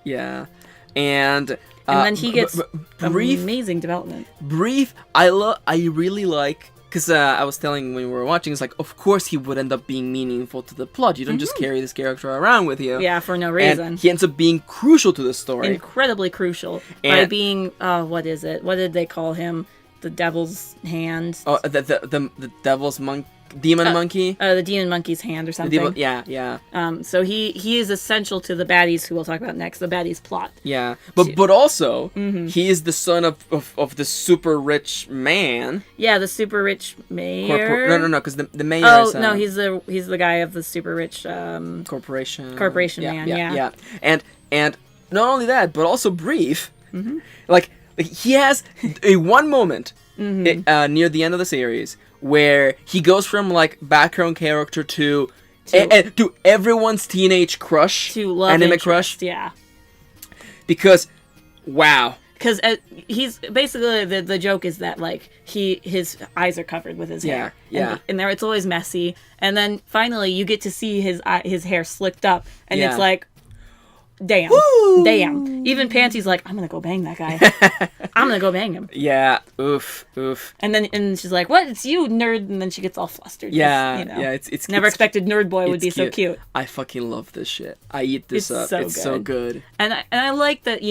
Yeah. And then he gets amazing development. Brief, I really like... Because I was telling when we were watching, it's like, of course he would end up being meaningful to the plot. You don't just carry this character around with you. Yeah, for no reason. And he ends up being crucial to the story. Incredibly crucial. By being, what is it? What did they call him? The Devil's Hand? Oh, the Devil's Monk... demon monkey. The demon monkey's hand or something. Yeah. So he is essential to the baddies, who we'll talk about next. The baddies plot. Yeah, but also he is the son of the super rich man. Yeah, the super rich mayor. No, because the mayor. Oh is, no, he's the guy of the super rich corporation man. Yeah. And not only that, but also brief. Like he has a one moment near the end of the series where he goes from like background character to everyone's teenage crush, to love anime interest, crush. Yeah. Because, wow. Because he's basically the joke is that like his eyes are covered with his hair. Yeah. And there it's always messy. And then finally you get to see his hair slicked up, and it's like, damn. Woo! Damn. Even Panty's like, I'm gonna go bang that guy. I'm gonna go bang him. Yeah. Oof. And she's like, what? It's you, nerd. And then she gets all flustered. Yeah. You know, Yeah. It's never expected Nerd Boy would be so cute. I fucking love this shit. I eat this up. It's so good. And I like that,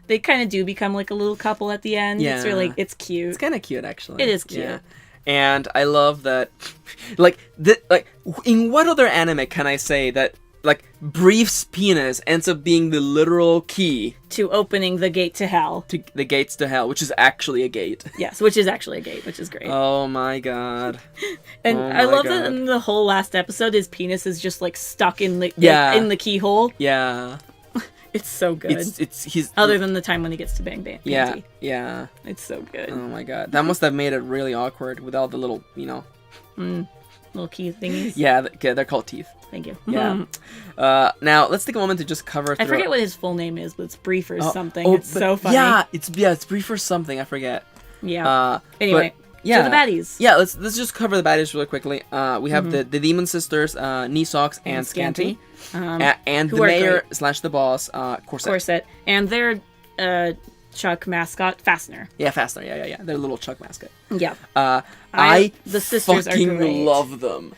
they kind of do become like a little couple at the end. Yeah. It's cute. It's kind of cute, actually. It is cute. Yeah. And I love that, in what other anime can I say that, Brief's penis ends up being the literal key to opening the gate to hell. To the gates to hell, which is actually a gate. Yes, which is actually a gate, which is great. Oh my god. And I love that in the whole last episode, his penis is just stuck in the in the keyhole. Yeah. It's so good. He's other than the time when he gets to bang Panty. Yeah. It's so good. Oh my god. That must have made it really awkward with all the little, little key thingies. Yeah, they're called teeth. Thank you. Yeah. Now let's take a moment to just cover. I forget what his full name is, but it's Brief or something. It's so funny. Yeah, it's Brief or something. I forget. Yeah. Anyway. Yeah. So the baddies. Yeah, let's just cover the baddies really quickly. We have the demon sisters, Nisox and Scanty, and the mayor / the boss, Corset. And their Chuck mascot, Fastener. Yeah, Fastener. Yeah. Their little Chuck mascot. Yeah. The sisters fucking are great. love them.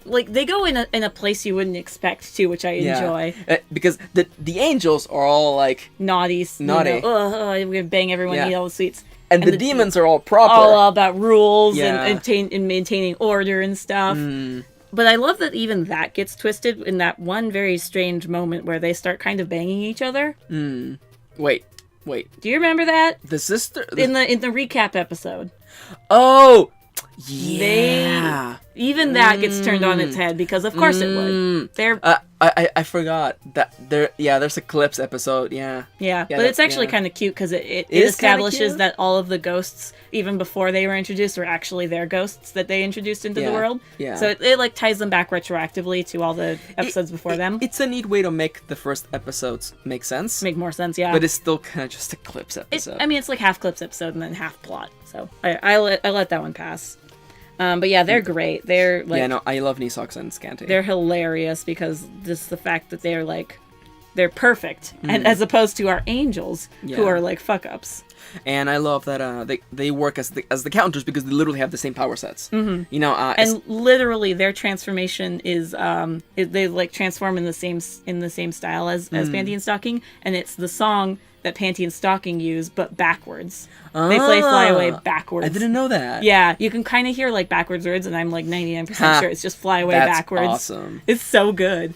They go in a place you wouldn't expect to, which I enjoy. Because the angels are all naughty. We're gonna bang everyone, eat all the sweets. And the demons are all proper. All about rules and maintaining order and stuff. But I love that even that gets twisted in that one very strange moment where they start kind of banging each other. Wait. Do you remember that? The sister in the recap episode. Oh, yeah. Even that gets turned on its head because of course it would. I forgot that there's a Clips episode. Yeah, but it's actually kind of cute because it establishes that all of the ghosts, even before they were introduced, were actually their ghosts that they introduced into the world. Yeah. So it ties them back retroactively to all the episodes before them. It's a neat way to make the first episodes make sense. Make more sense, yeah. But it's still kind of just a Clips episode. It's like half Clips episode and then half plot. So I let that one pass. But yeah, they're great. They're I love Nisox and Scanty. They're hilarious because just the fact that they're perfect, and as opposed to our angels who are fuck ups. And I love that they work as the counters because they literally have the same power sets. And literally their transformation is they transform in the same style as Panty and Stocking, and it's the song that Panty and Stocking use, but backwards. They play Fly Away backwards. I didn't know that. Yeah, you can kind of hear backwards words, and I'm 99% sure it's just Fly Away backwards. That's awesome. It's so good.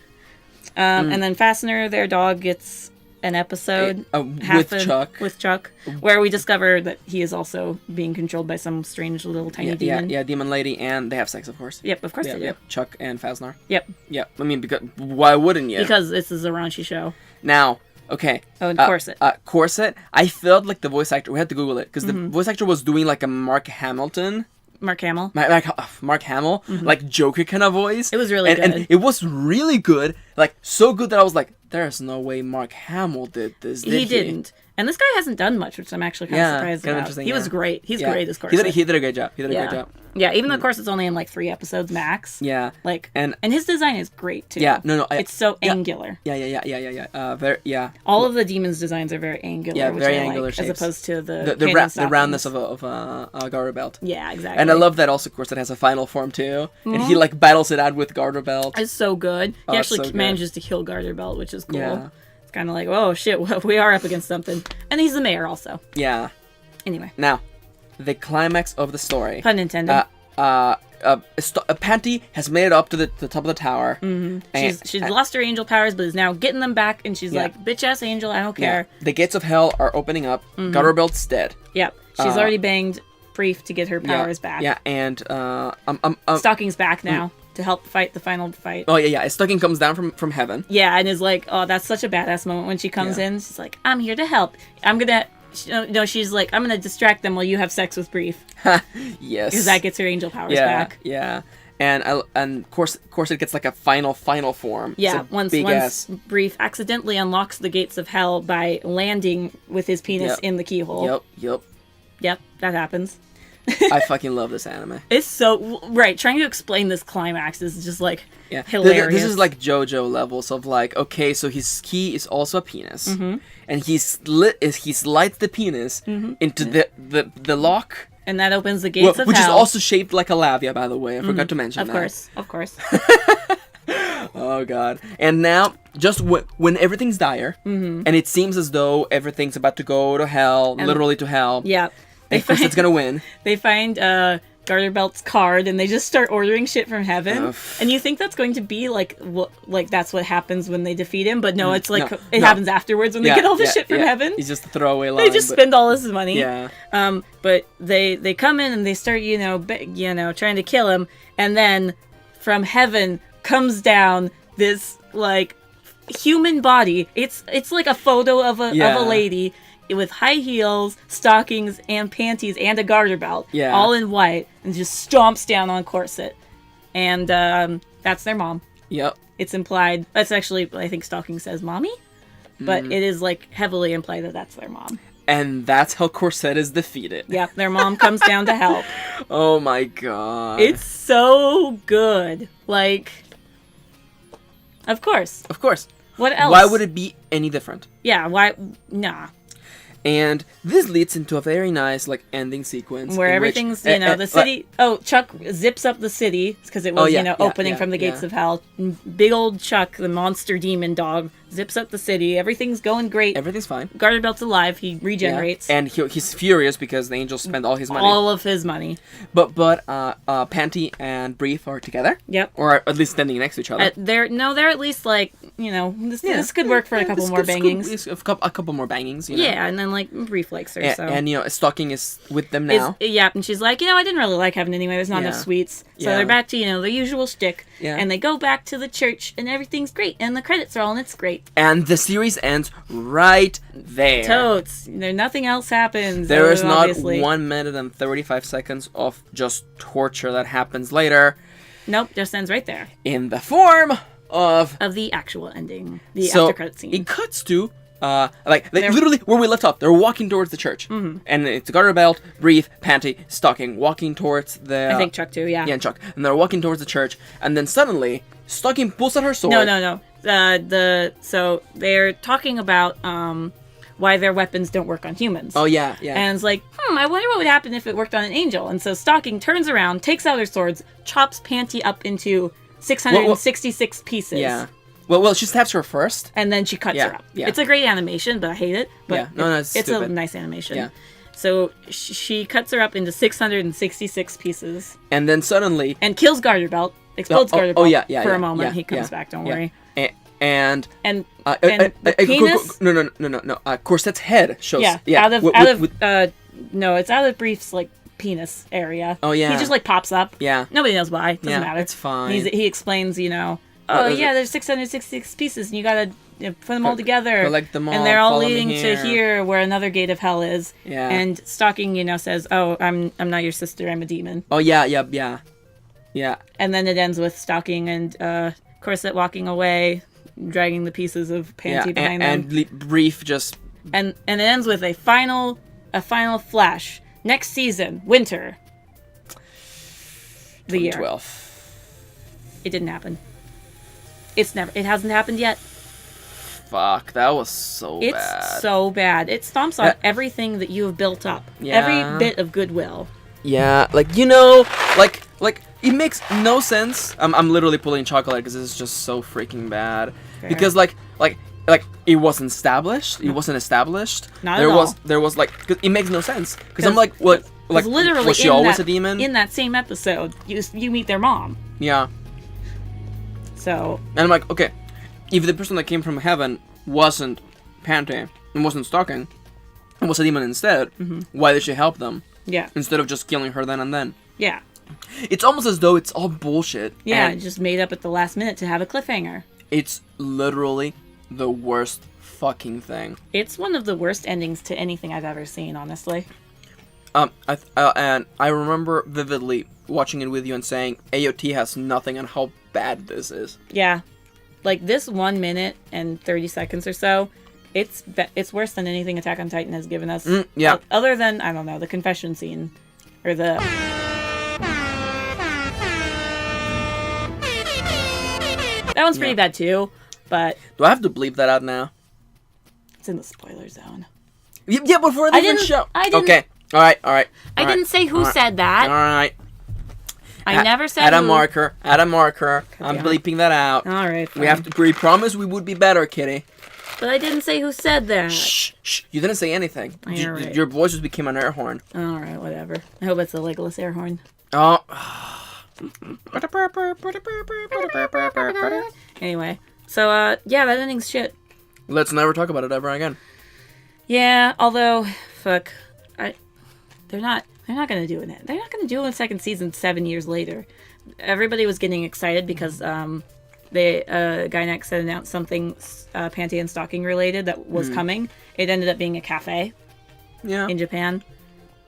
And then Fastener, their dog, gets an episode with Chuck, where we discover that he is also being controlled by some strange little tiny demon. Yeah, demon lady, and they have sex, of course. Yep, of course they do. Yep. Chuck and Fastener. Yep. Yeah, I mean, because why wouldn't you? Because this is a raunchy show. Now, okay. Oh, and Corset. Corset. I felt like the voice actor. We had to Google it because the voice actor was doing a Mark Hamill. Mark Hamill, Joker kind of voice. It was really good. And it was really good. So good that I was like, there's no way Mark Hamill did this. He didn't. And this guy hasn't done much, which I'm actually kind of surprised about. Interesting, he was great. He's great as Corset. He did a great job. He did a great job. Yeah, even though Corset's only in 3 episodes max. Yeah. And his design is great too. Yeah, no. It's so angular. Yeah. All of the demons' designs are very angular. Yeah, which very I angular like, shapes. as opposed to the roundness of Garterbelt. Yeah, exactly. And I love that also Corset has a final form too, and he battles it out with Garterbelt. It's so good. He actually manages to kill Garterbelt, which is cool. Yeah. It's kind of oh shit, we are up against something. And he's the mayor also. Yeah. Anyway. Now, the climax of the story. Pun intended. Panty has made it up to the top of the tower. Mm-hmm. She's lost her angel powers, but is now getting them back, and she's like, bitch ass angel, I don't care. The gates of hell are opening up. Garterbelt's dead. Yep. She's already banged Brief to get her powers back. Yeah, and Stocking's back now to help fight the final fight. Oh yeah. Stocking comes down from heaven. Yeah, and is like, oh, that's such a badass moment when she comes in. She's like, I'm here to help. I'm gonna. No, she's like, I'm gonna distract them while you have sex with Brief. Yes. Because that gets her angel powers back. Yeah. And Corset gets like a final form. Yeah, once Brief accidentally unlocks the gates of hell by landing with his penis in the keyhole. Yep, that happens. I fucking love this anime. It's so right. Trying to explain this climax is just like hilarious. This is like JoJo levels of like, okay, so his key is also a penis, and he slides the penis into the lock, and that opens the gates of which hell. is also shaped like a labia, by the way. I forgot to mention that. Of course. Oh god! And now, just when everything's dire, and it seems as though everything's about to go to hell, literally to hell. Yeah. Corset's gonna win. They find Garterbelt's card, and they just start ordering shit from heaven. And you think that's going to be like that's what happens when they defeat him, but no, it's like it happens afterwards when they get all the shit from heaven. He's just a throwaway line. They just spend all this money. Yeah. But they come in and they start trying to kill him, and then from heaven comes down this like human body. It's like a photo of a lady with high heels, stockings, and panties, and a garter belt, all in white, and just stomps down on Corset. And that's their mom. Yep. It's implied. That's actually, I think Stocking says mommy, but it is like heavily implied that that's their mom. And that's how Corset is defeated. Yep, their mom comes down to help. Oh my god. It's so good. Like, of course. What else? Why would it be any different? Yeah, why? Nah. And this leads into a very nice like ending sequence where everything's the city. Chuck zips up the city because it was opening from the gates of hell. Big old Chuck, the monster demon dog, zips up the city. Everything's going great. Everything's fine. Garterbelt's alive. He regenerates. And he's furious because the angels spend all his money. All of his money. But Panty and Brief are together. Yep. Or at least standing next to each other. They're at least like this could work for a couple more bangings. A couple more bangings. Yeah, and then like Brief likes her. And Stocking is with them now. And she's like, I didn't really like heaven anyway. There's not enough sweets. So they're back to the usual shtick. Yeah. And they go back to the church, and everything's great, and the credits roll, and it's great. And the series ends right there. Totes. Nothing else happens. There is not 1 minute and 35 seconds of just torture that happens later. Nope, just ends right there. In the form of the actual ending, the after credit scene. It cuts to literally where we left off. They're walking towards the church, and it's Garterbelt, Brief, Panty, Stocking walking towards the. I think Chuck too. Yeah. Yeah, and Chuck, and they're walking towards the church, and then suddenly Stocking pulls out her sword. No. So they're talking about why their weapons don't work on humans. Oh yeah. And it's like, I wonder what would happen if it worked on an angel. And so Stocking turns around, takes out her swords, chops Panty up into 666 pieces. Yeah. Well, she stabs her first. And then she cuts her up. Yeah. It's a great animation, but I hate it. But it's a nice animation. Yeah. So she cuts her up into 666 pieces. And then suddenly... And kills Garterbelt. Explodes Garterbelt for a moment. He comes back, don't worry. And the penis... No. Corset's head shows... it's out of Brief's, like, penis area. Oh, yeah. He just, like, pops up. Yeah. Nobody knows why. Doesn't matter. It's fine. He explains, there's 666 pieces, and you gotta put them all together. Collect them all, and they're all leading to here, where another gate of hell is. Yeah. And Stocking, says, "Oh, I'm not your sister. I'm a demon." Oh yeah. And then it ends with Stocking and Corset walking away, dragging the pieces of Panty behind them. And Brief just. And it ends with a final flash. Next season, winter. The year. 2012. It didn't happen. It hasn't happened yet. Fuck, that was so bad. It's so bad. It stomps on everything that you have built up. Yeah. Every bit of goodwill. Yeah, it makes no sense. I'm literally pulling chocolate because this is just so freaking bad. Fair. Because it wasn't established. It wasn't established. Not at all. There was cause it makes no sense. Because I'm like, what? like, literally was she always a demon? In that same episode, you meet their mom. Yeah. So. And I'm like, okay, if the person that came from heaven wasn't Panty and wasn't stalking, and was a demon instead, why did she help them? Yeah. Instead of just killing her then and then. Yeah. It's almost as though it's all bullshit. Yeah, just made up at the last minute to have a cliffhanger. It's literally the worst fucking thing. It's one of the worst endings to anything I've ever seen, honestly. And I remember vividly watching it with you and saying, AOT has nothing on how bad this is. Yeah. Like, this 1 minute and 30 seconds or so, it's worse than anything Attack on Titan has given us. Yeah. Other than, I don't know, the confession scene. Or the... That one's pretty bad too, but... Do I have to bleep that out now? It's in the spoiler zone. Yeah, but for a different show. I didn't... Okay. Alright. I didn't say who said that. Alright. I never said Add a who. marker. I'm bleeping that out. Alright, fine. We promised we would be better, Kitty. But I didn't say who said that. Shh. You didn't say anything. Right. Your voice just became an air horn. Alright, whatever. I hope it's a Legolas air horn. Oh. Anyway. So, yeah, that ending's shit. Let's never talk about it ever again. Yeah, although, fuck. They're not gonna do it. They're not gonna do a second season 7 years later. Everybody was getting excited because, Gainax had announced something Panty and Stocking related that was coming. It ended up being a cafe in Japan,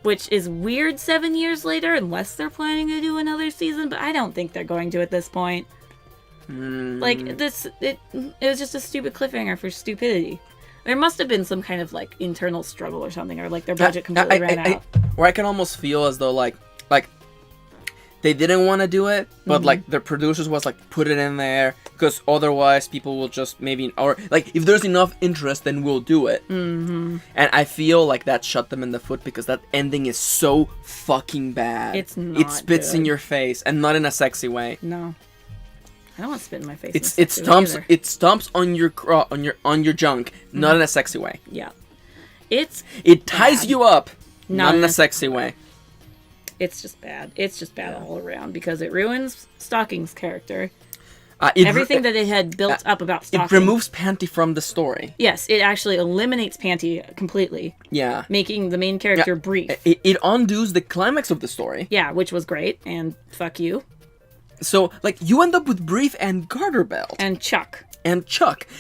which is weird 7 years later unless they're planning to do another season, but I don't think they're going to at this point. Like, it was just a stupid cliffhanger for stupidity. There must have been some kind of, like, internal struggle or something, or, like, their budget completely ran out. Where I can almost feel as though, like they didn't want to do it, but like the producers was like, put it in there because otherwise people will just maybe, or like if there's enough interest, then we'll do it. And I feel like that shot them in the foot because that ending is so fucking bad. It's not. It spits in your face and not in a sexy way. No, I don't want to spit in my face. It stomps on your junk, not in a sexy way. Yeah, it ties bad. You up, not in a sexy way. It's just bad. It's just bad all around because it ruins Stocking's character. Everything that it had built up about Stocking. It removes Panty from the story. Yes, it actually eliminates Panty completely. Yeah. Making the main character brief. It undoes the climax of the story. Yeah, which was great, and fuck you. So, like, you end up with Brief and Garterbelt. And Chuck.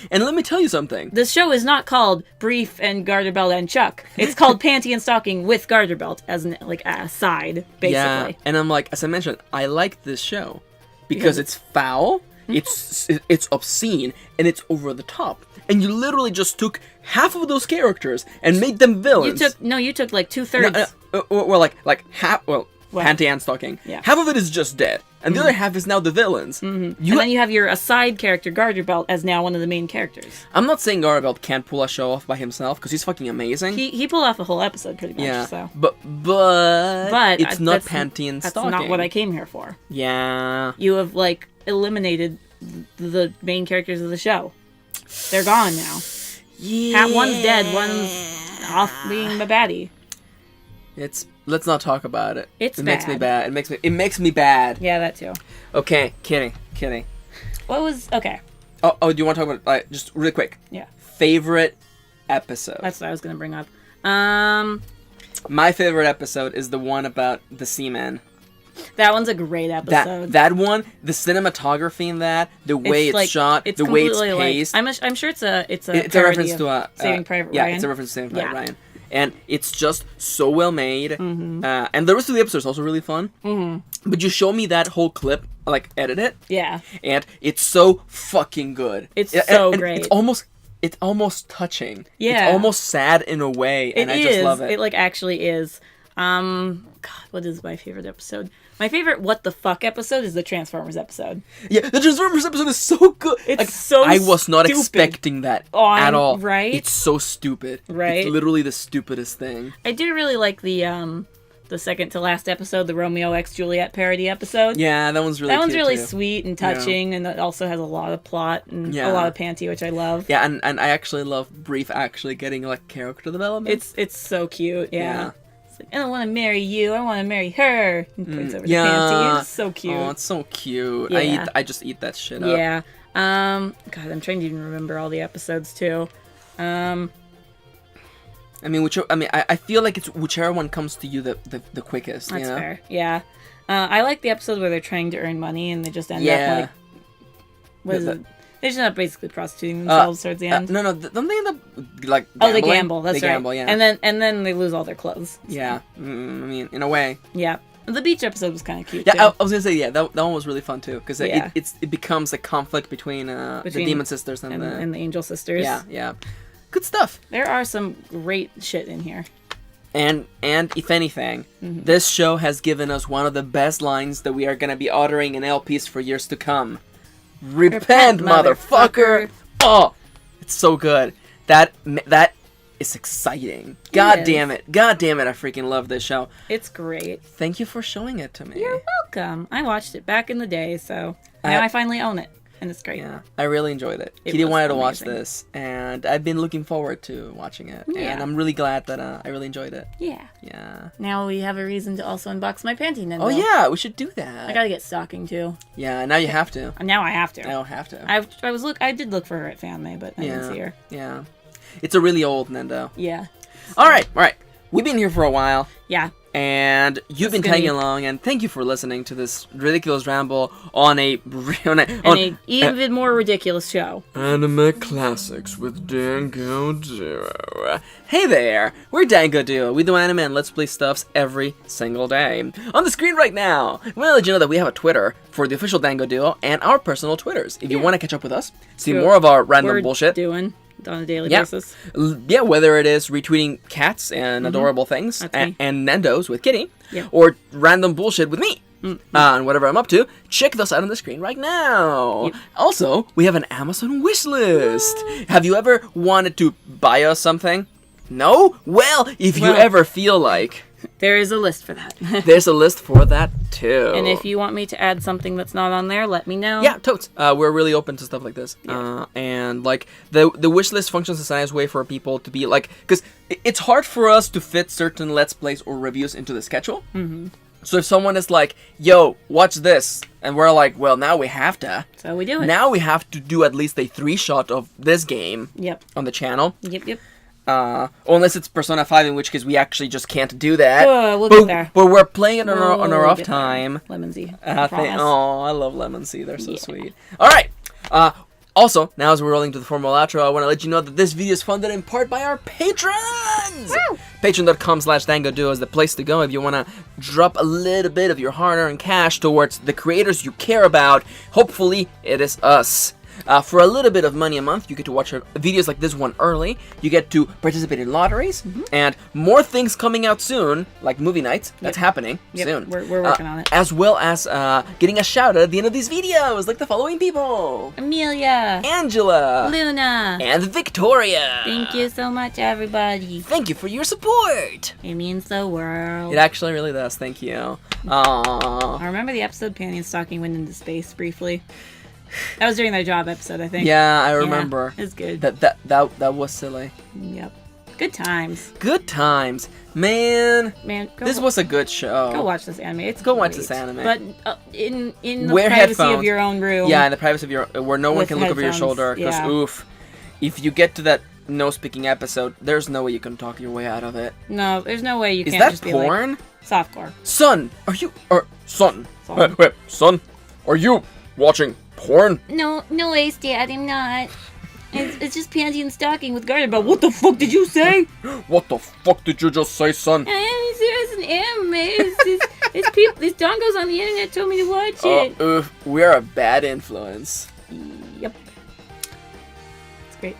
And let me tell you something. The show is not called Brief and Garterbelt and Chuck. It's called Panty and Stocking with Garterbelt as an, like, a side, basically. Yeah, and I'm like, as I mentioned, I like this show because it's foul, it's obscene, and it's over the top. And you literally just took half of those characters and made them villains. You took like 2/3. Well, like half. Well, Panty and Stocking. Yeah. Half of it is just dead, and the other half is now the villains. And then you have your side character Garterbelt as now one of the main characters. I'm not saying Garterbelt can't pull a show off by himself because he's fucking amazing. He pulled off a whole episode pretty much. Yeah. So. But it's not Panty and Stocking. That's not what I came here for. Yeah. You have like eliminated the main characters of the show. They're gone now. Yeah. One's dead. One's off being the baddie. Let's not talk about it. It makes me bad. It makes me bad. Yeah, that too. Okay, Kitty. What was okay? Oh, do you want to talk about just really quick? Yeah. Favorite episode. That's what I was gonna bring up. My favorite episode is the one about the seamen. That one's a great episode. That one, the cinematography in that, the way it's shot, the way it's paced. Like, I'm sure it's a reference to Saving Private Ryan. Yeah, it's a reference to Saving Private Ryan. And it's just so well made. And the rest of the episode is also really fun. But you show me that whole clip, like, edit it. Yeah. And it's so fucking good. It's so great. It's almost touching. Yeah. It's almost sad in a way, and I just love it. It, like, actually is. God, what is my favorite episode? My favorite what the fuck episode is the Transformers episode. Yeah, the Transformers episode is so good. I was not expecting that at all. Right? It's so stupid. Right? It's literally the stupidest thing. I do really like the second to last episode, the Romeo x Juliet parody episode. Yeah, that one's really really sweet and touching, and it also has a lot of plot and a lot of Panty, which I love. Yeah, and I actually love Brief actually getting like character development. It's so cute. Yeah. It's like, I don't want to marry you. I want to marry her. And points over to yeah. Panty. It's so cute. Oh, it's so cute. Yeah. I just eat that shit up. Yeah. God, I'm trying to even remember all the episodes too. I feel like it's whichever one comes to you the quickest. That's you know? fair. Yeah. I like the episode where they're trying to earn money and they just end Yeah. up like, what is it? They just end up basically prostituting themselves towards the end. No, don't they end up like gambling? Oh, they gamble. That's they right. Gamble, yeah. And then they lose all their clothes. Yeah. I mean, in a way. Yeah. The beach episode was kind of cute. Yeah, too. I was gonna say that one was really fun too because Yeah. it becomes a conflict between the demon sisters and the angel sisters. yeah, good stuff. There are some great shit in here. And if anything, this show has given us one of the best lines that we are gonna be uttering in LPs for years to come. Repent, motherfucker! Oh, it's so good. That is exciting. God damn it! I freaking love this show. It's great. Thank you for showing it to me. You're welcome. I watched it back in the day, so now I finally own it, and it's great. Yeah, I really enjoyed it. It Kitty was wanted to watch amazing. this, and I've been looking forward to watching it. Yeah. And I'm really glad that I really enjoyed it. Yeah. Yeah. Now we have a reason to also unbox my Panty Nintendo. Oh yeah, we should do that. I gotta get stocking too. Yeah, now you have to. Now I have to. I don't have to. I did look for her at FanMay, but I didn't see her. Yeah. It's a really old Nintendo. Yeah. All right. We've been here for a while. Yeah. And you've been tagging along, and thank you for listening to this ridiculous ramble on an even more ridiculous show. Anime Classics with Dango Duo. Hey there, we're Dango Duo. We do anime and Let's Play stuffs every single day. On the screen right now, we want to let you know that we have a Twitter for the official Dango Duo and our personal Twitters. If you want to catch up with us, see more of our random bullshit. Doing on a daily basis. Yeah, whether it is retweeting cats and adorable things and Nando's with Kitty, or random bullshit with me, and whatever I'm up to, check those out on the screen right now. Yep. Also, we have an Amazon wish list. Have you ever wanted to buy us something? No? Well, if you ever feel like... There is a list for that. There's a list for that, too. And if you want me to add something that's not on there, let me know. Yeah, totes. We're really open to stuff like this. Yeah. And, like, the wish list functions as a nice way for people to be, like... Because it's hard for us to fit certain Let's Plays or reviews into the schedule. Mm-hmm. So if someone is like, yo, watch this, and we're like, well, now we have to. So we do it. Now we have to do at least a 3-shot of this game Yep. on the channel. Yep. Unless it's Persona 5, in which case we actually just can't do that. We'll get there. But we're playing it on our off time. Lemonsy. Oh, I love Lemonsy. They're so sweet. All right. Also, now as we're rolling to the formal outro, I want to let you know that this video is funded in part by our patrons! Woo! Patreon.com/DangoDuo is the place to go if you want to drop a little bit of your hard-earned cash towards the creators you care about. Hopefully, it is us. For a little bit of money a month, you get to watch videos like this one early. You get to participate in lotteries, and more things coming out soon, like movie nights. That's happening soon. We're working on it. As well as getting a shout out at the end of these videos, like the following people: Amelia, Angela, Luna, and Victoria. Thank you so much, everybody. Thank you for your support. It means the world. It actually really does. Thank you. Aww. I remember the episode Panty and Stocking went into space briefly. That was during their job episode, I think. Yeah, I remember. It was good. That was silly. Yep. Good times. Good times. Man, Go this was a good show. Go watch this anime. It's Go watch great. this anime. But in the Wear privacy headphones. of your own room. Yeah, in the privacy of your... Where no one With can look over your headphones, shoulder. Because, yeah. oof. If you get to that no-speaking episode, there's no way you can talk your way out of it. No, there's no way you Is can't that just be porn? like... Softcore. Son, are you... Son. Son. Wait, son, are you watching porn? No ways, Dad, I'm not. It's just Panty and Stocking with Garterbelt. What the fuck did you say? What the fuck did you just say, son? It's an anime. It's people. These dongos on the internet told me to watch it. We're a bad influence. Yep. It's great.